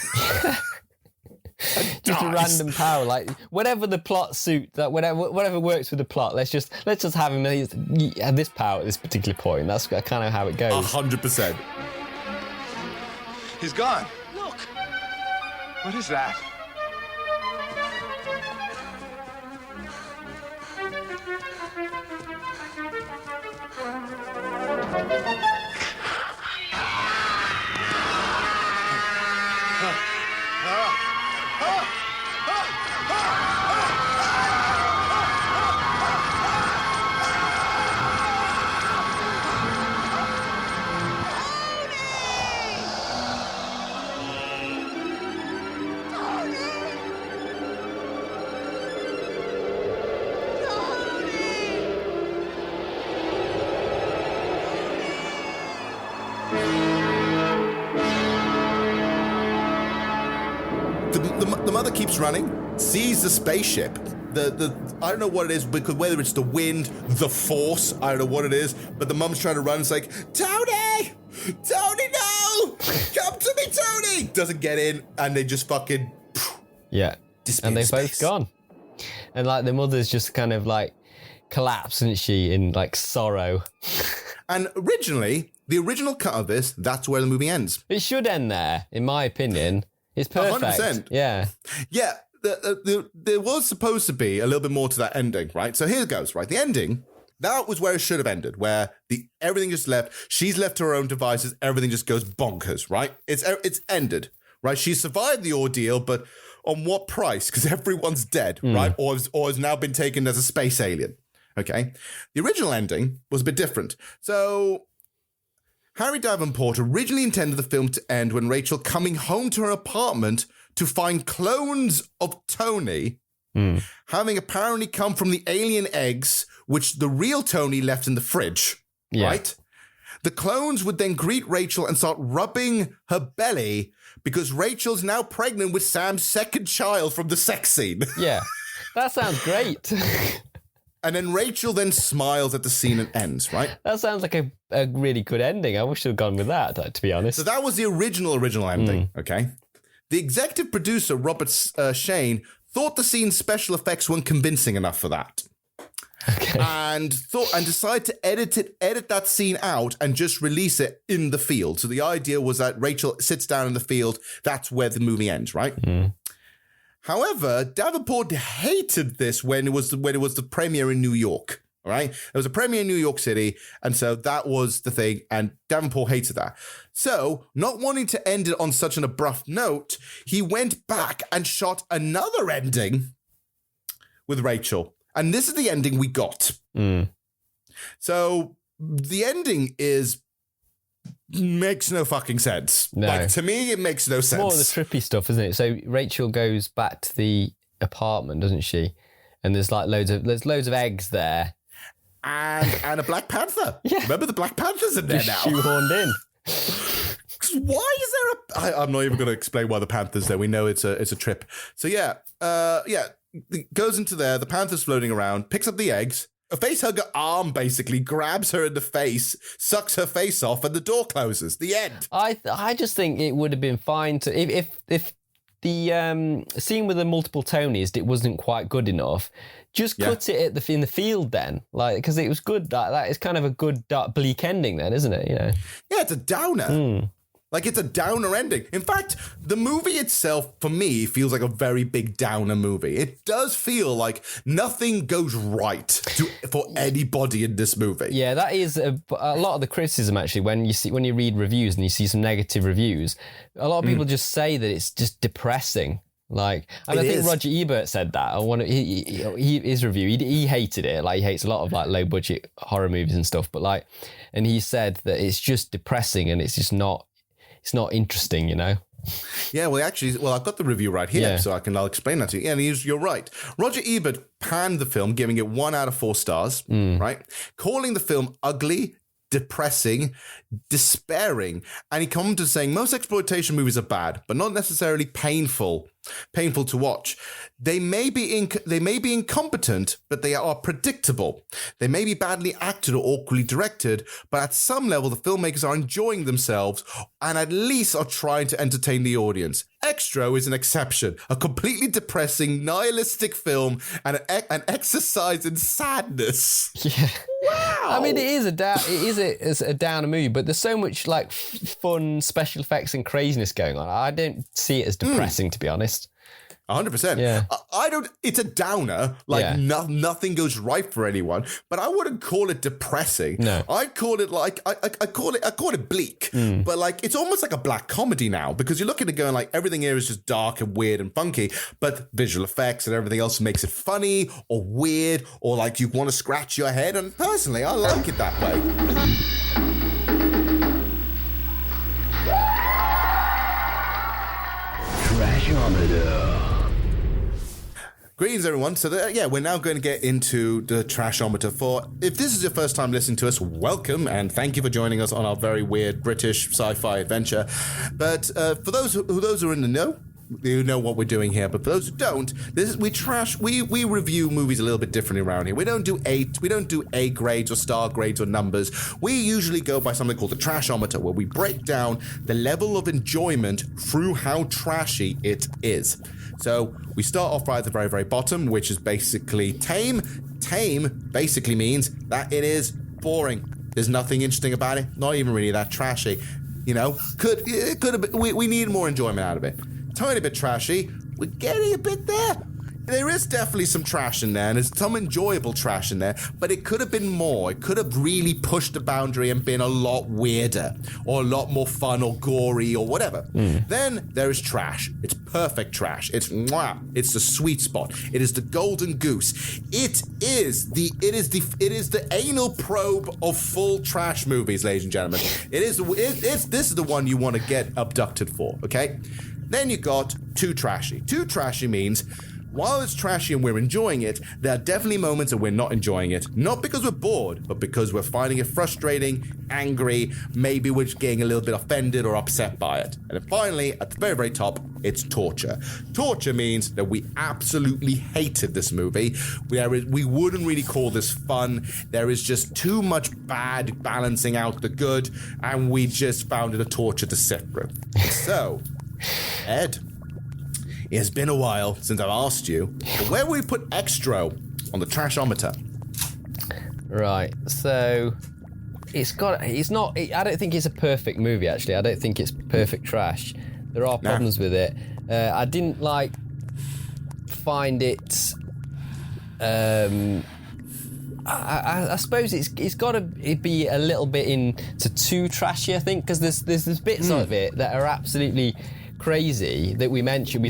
Just a random power, like whatever the plot suit, that whatever works with the plot. Let's just have him have this power at this particular point. That's kind of how it goes. 100%. He's gone. Look. What is that? The mother keeps running, sees the spaceship. I don't know what it is, because whether it's the wind, the force, I don't know what it is, but the mum's trying to run. It's like, Tony, no, come to me, Tony. Doesn't get in, and they just fucking and they're both gone. And the mother's just kind of collapsed, isn't she, in sorrow. And the original cut of this, that's where the movie ends. It should end there, in my opinion. It's perfect. 100%. Yeah. Yeah. There was supposed to be a little bit more to that ending, right? So here it goes, right? The ending That was where it should have ended, where everything just left. She's left to her own devices. Everything just goes bonkers, right? It's ended, right? She survived the ordeal, but on what price? Because everyone's dead, right? Or has now been taken as a space alien, okay? The original ending was a bit different. So Harry Davenport originally intended the film to end when Rachel coming home to her apartment to find clones of Tony having apparently come from the alien eggs, which the real Tony left in the fridge, right? The clones would then greet Rachel and start rubbing her belly because Rachel's now pregnant with Sam's second child from the sex scene. Yeah, that sounds great. And then Rachel then smiles at the scene and ends, right? That sounds like a really good ending. I wish I'd have gone with that, to be honest. So that was the original ending, okay? The executive producer, Robert Shane, thought the scene's special effects weren't convincing enough for that. Okay. And decided to edit that scene out and just release it in the field. So the idea was that Rachel sits down in the field. That's where the movie ends, right? However, Davenport hated this when it was the premiere in New York. All right, there was a premiere in New York City, and so that was the thing. And Davenport hated that. So, not wanting to end it on such an abrupt note, he went back and shot another ending with Rachel. And this is the ending we got. So the ending makes no fucking sense. No. Like, to me, it makes no sense. More of the trippy stuff, isn't it? So Rachel goes back to the apartment, doesn't she? And there's loads of eggs there. And a Black Panther. Yeah. Remember the Black Panther's in there now. Shoehorned in. Why is there I'm not even going to explain why the Panther's there. We know it's a trip. So it goes into there. The Panther's floating around, picks up the eggs. A facehugger arm basically grabs her in the face, sucks her face off, and the door closes. The end. I just think it would have been fine to if the scene with the multiple Tonys, it wasn't quite good enough. Just cut it in the field then, because it was good. That is kind of a good dark, bleak ending then, isn't it? You know? Yeah, it's a downer. Like, it's a downer ending. In fact, the movie itself, for me, feels like a very big downer movie. It does feel like nothing goes right for anybody in this movie. Yeah, that is a lot of the criticism, actually, when you read reviews and you see some negative reviews. A lot of people just say that it's just depressing. I think Roger Ebert said that on his review. He hated it. He hates a lot of low budget horror movies and stuff. But and he said that it's just depressing and it's just not. It's not interesting, you know? Yeah, I've got the review right here, so I'll explain that to you. Yeah, and you're right. Roger Ebert panned the film, giving it 1 out of 4 stars, right? Calling the film ugly, depressing, despairing, and he commented saying most exploitation movies are bad, but not necessarily painful to watch. They may be incompetent, but they are predictable. They may be badly acted or awkwardly directed, but at some level the filmmakers are enjoying themselves and at least are trying to entertain the audience. Xtro is an exception, a completely depressing, nihilistic film and an exercise in sadness. Yeah. Wow. I mean, it is a downer movie, but there's so much fun special effects and craziness going on. I don't see it as depressing, to be honest. 100%. Yeah. I don't. It's a downer. Nothing goes right for anyone. But I wouldn't call it depressing. No. I'd call it I call it bleak. But it's almost like a black comedy now because you're looking at going everything here is just dark and weird and funky, but visual effects and everything else makes it funny or weird or you want to scratch your head. And personally, I like it that way. Trashometer. Greetings, everyone. So, we're now going to get into the Trashometer. If this is your first time listening to us, welcome, and thank you for joining us on our very weird British sci-fi adventure. But for those who are in the know, you know what we're doing here. But for those who don't, we review movies a little bit differently around here. We don't do A grades or star grades or numbers. We usually go by something called the Trashometer, where we break down the level of enjoyment through how trashy it is. So we start off right at the very, very bottom, which is basically tame. Tame basically means that it is boring. There's nothing interesting about it. Not even really that trashy. Could have been, we need more enjoyment out of it. Tiny bit trashy. We're getting a bit there. there is definitely some trash in there, and there's some enjoyable trash in there, but it could have been more. It could have really pushed the boundary and been a lot weirder, or a lot more fun, or gory, or whatever. Then there is trash. It's perfect trash. It's mwah. It's the sweet spot. It is the golden goose. It is the anal probe of full trash movies, ladies and gentlemen. This is the one you want to get abducted for, okay? Then you got too trashy. Too trashy means while it's trashy and we're enjoying it, there are definitely moments that we're not enjoying it. Not because we're bored, but because we're finding it frustrating, angry, maybe we're just getting a little bit offended or upset by it. And then finally, at the very, very top, it's torture. Torture means that we absolutely hated this movie. We wouldn't really call this fun. There is just too much bad balancing out the good, and we just found it a torture to sit through. So, Ed, it has been a while since I've asked you, but where would we put Xtro on the trashometer? Right, so I don't think it's a perfect movie, actually. I don't think it's perfect trash. There are problems with it. I didn't find it. I suppose it's got to be a little bit into too trashy, I think, because there's bits of it that are absolutely crazy that we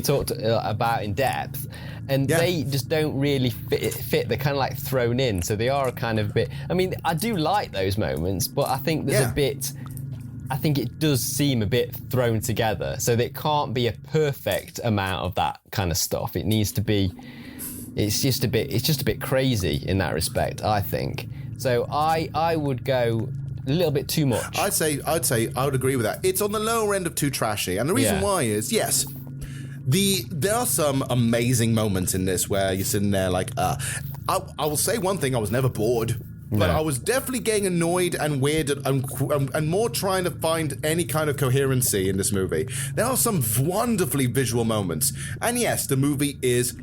talked about in depth, and they just don't really fit. They're kind of like thrown in, so they are a kind of bit. I mean, I do like those moments, but I think there's a bit. I think it does seem a bit thrown together, so that it can't be a perfect amount of that kind of stuff. It needs to be. It's just a bit crazy in that respect, I think. So I would go a little bit too much. I'd say I would agree with that. It's on the lower end of too trashy, and the reason why is yes, there are some amazing moments in this where you're sitting there like, I will say one thing: I was never bored. But I was definitely getting annoyed and weird and more trying to find any kind of coherency in this movie. There are some wonderfully visual moments. And yes, the movie is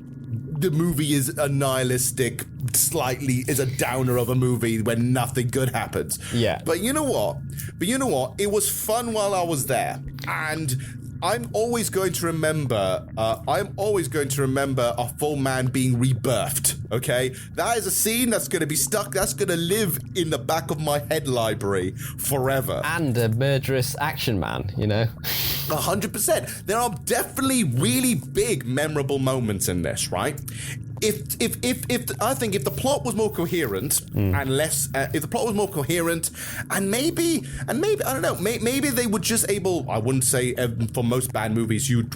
a nihilistic, slightly is a downer of a movie when nothing good happens. Yeah. But you know what? It was fun while I was there. And I'm always going to remember a full man being rebirthed, okay? That is a scene that's going to be stuck, that's going to live in the back of my head library forever. And a murderous action man, 100%. There are definitely really big, memorable moments in this, right? I think if the plot was more coherent and less, if the plot was more coherent and maybe I don't know, maybe they were just able. I wouldn't say for most bad movies you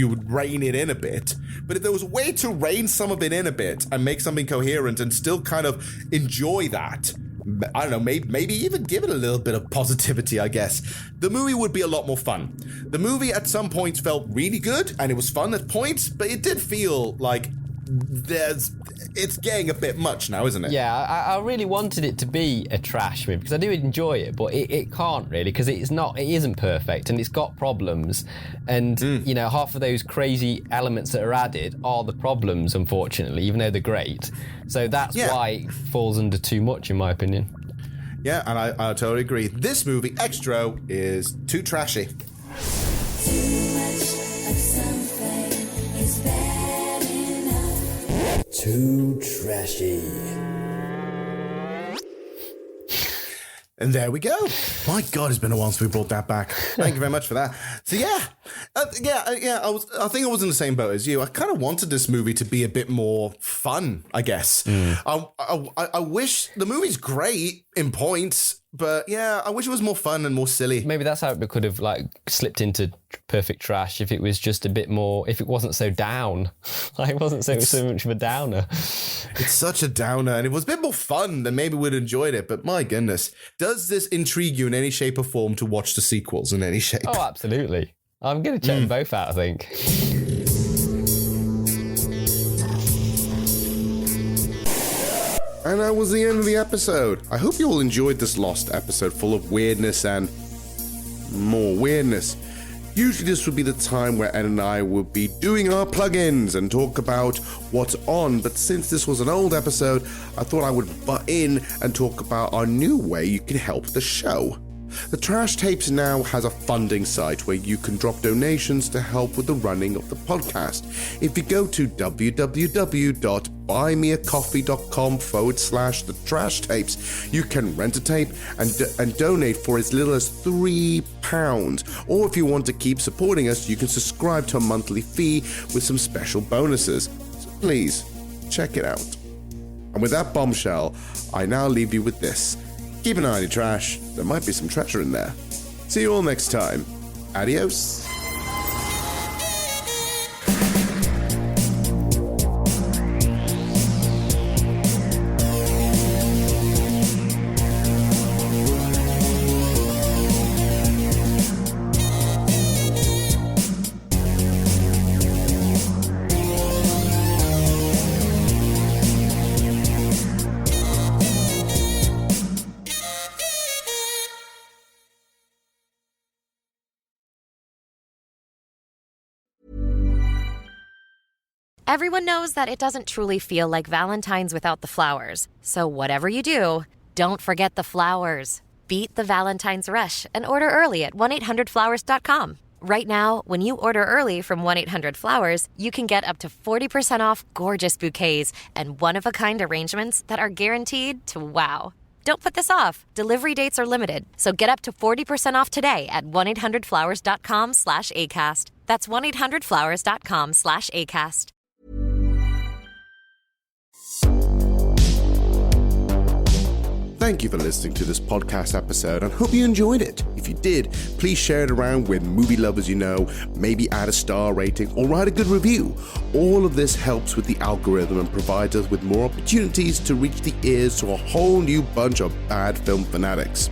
would rein it in a bit, but if there was a way to rein some of it in a bit and make something coherent and still kind of enjoy that. I don't know, maybe even give it a little bit of positivity, I guess. The movie would be a lot more fun. The movie at some points felt really good and it was fun at points, but it did feel like it's getting a bit much now, isn't it? Yeah, I really wanted it to be a trash movie because I do enjoy it, but it can't really because it isn't perfect and it's got problems, and half of those crazy elements that are added are the problems, unfortunately, even though they're great. So that's why it falls under too much, in my opinion. Yeah, and I totally agree. This movie, Xtro, is too trashy. Too much of something is bad enough. Too trashy. And there we go. My God, it's been a while since we brought that back. Thank you very much for that. So I think I was in the same boat as you. I kind of wanted this movie to be a bit more fun, I guess. I wish the movie's great in points, but I wish it was more fun and more silly. Maybe that's how it could have slipped into perfect trash if it was just a bit more, if it wasn't so down. It wasn't so much of a downer. It's such a downer, and if it was a bit more fun, then maybe we'd enjoyed it. But my goodness, does this intrigue you in any shape or form to watch the sequels in any shape? Oh, absolutely. I'm going to check them both out, I think. And that was the end of the episode. I hope you all enjoyed this Lost episode full of weirdness and more weirdness. Usually this would be the time where Ed and I would be doing our plugins and talk about what's on, but since this was an old episode, I thought I would butt in and talk about our new way you can help the show. The Trash Tapes now has a funding site where you can drop donations to help with the running of the podcast. If you go to www.buymeacoffee.com/the Trash Tapes, you can rent a tape and donate for as little as £3. Or if you want to keep supporting us, you can subscribe to a monthly fee with some special bonuses. So please, check it out. And with that bombshell, I now leave you with this. Keep an eye on your trash. There might be some treasure in there. See you all next time. Adios. Everyone knows that it doesn't truly feel like Valentine's without the flowers. So whatever you do, don't forget the flowers. Beat the Valentine's rush and order early at 1-800-Flowers.com. Right now, when you order early from 1-800-Flowers, you can get up to 40% off gorgeous bouquets and one-of-a-kind arrangements that are guaranteed to wow. Don't put this off. Delivery dates are limited, so get up to 40% off today at 1-800-Flowers.com/ACAST. That's 1-800-Flowers.com/ACAST. Thank you for listening to this podcast episode and hope you enjoyed it. If you did, please share it around with movie lovers you know, maybe add a star rating or write a good review. All of this helps with the algorithm and provides us with more opportunities to reach the ears to a whole new bunch of bad film fanatics.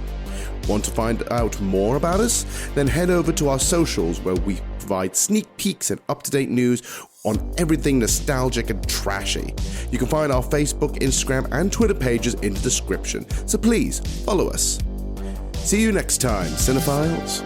Want to find out more about us? Then head over to our socials where we provide sneak peeks and up-to-date news on everything nostalgic and trashy. You can find our Facebook, Instagram, and Twitter pages in the description, so please follow us. See you next time, cinephiles.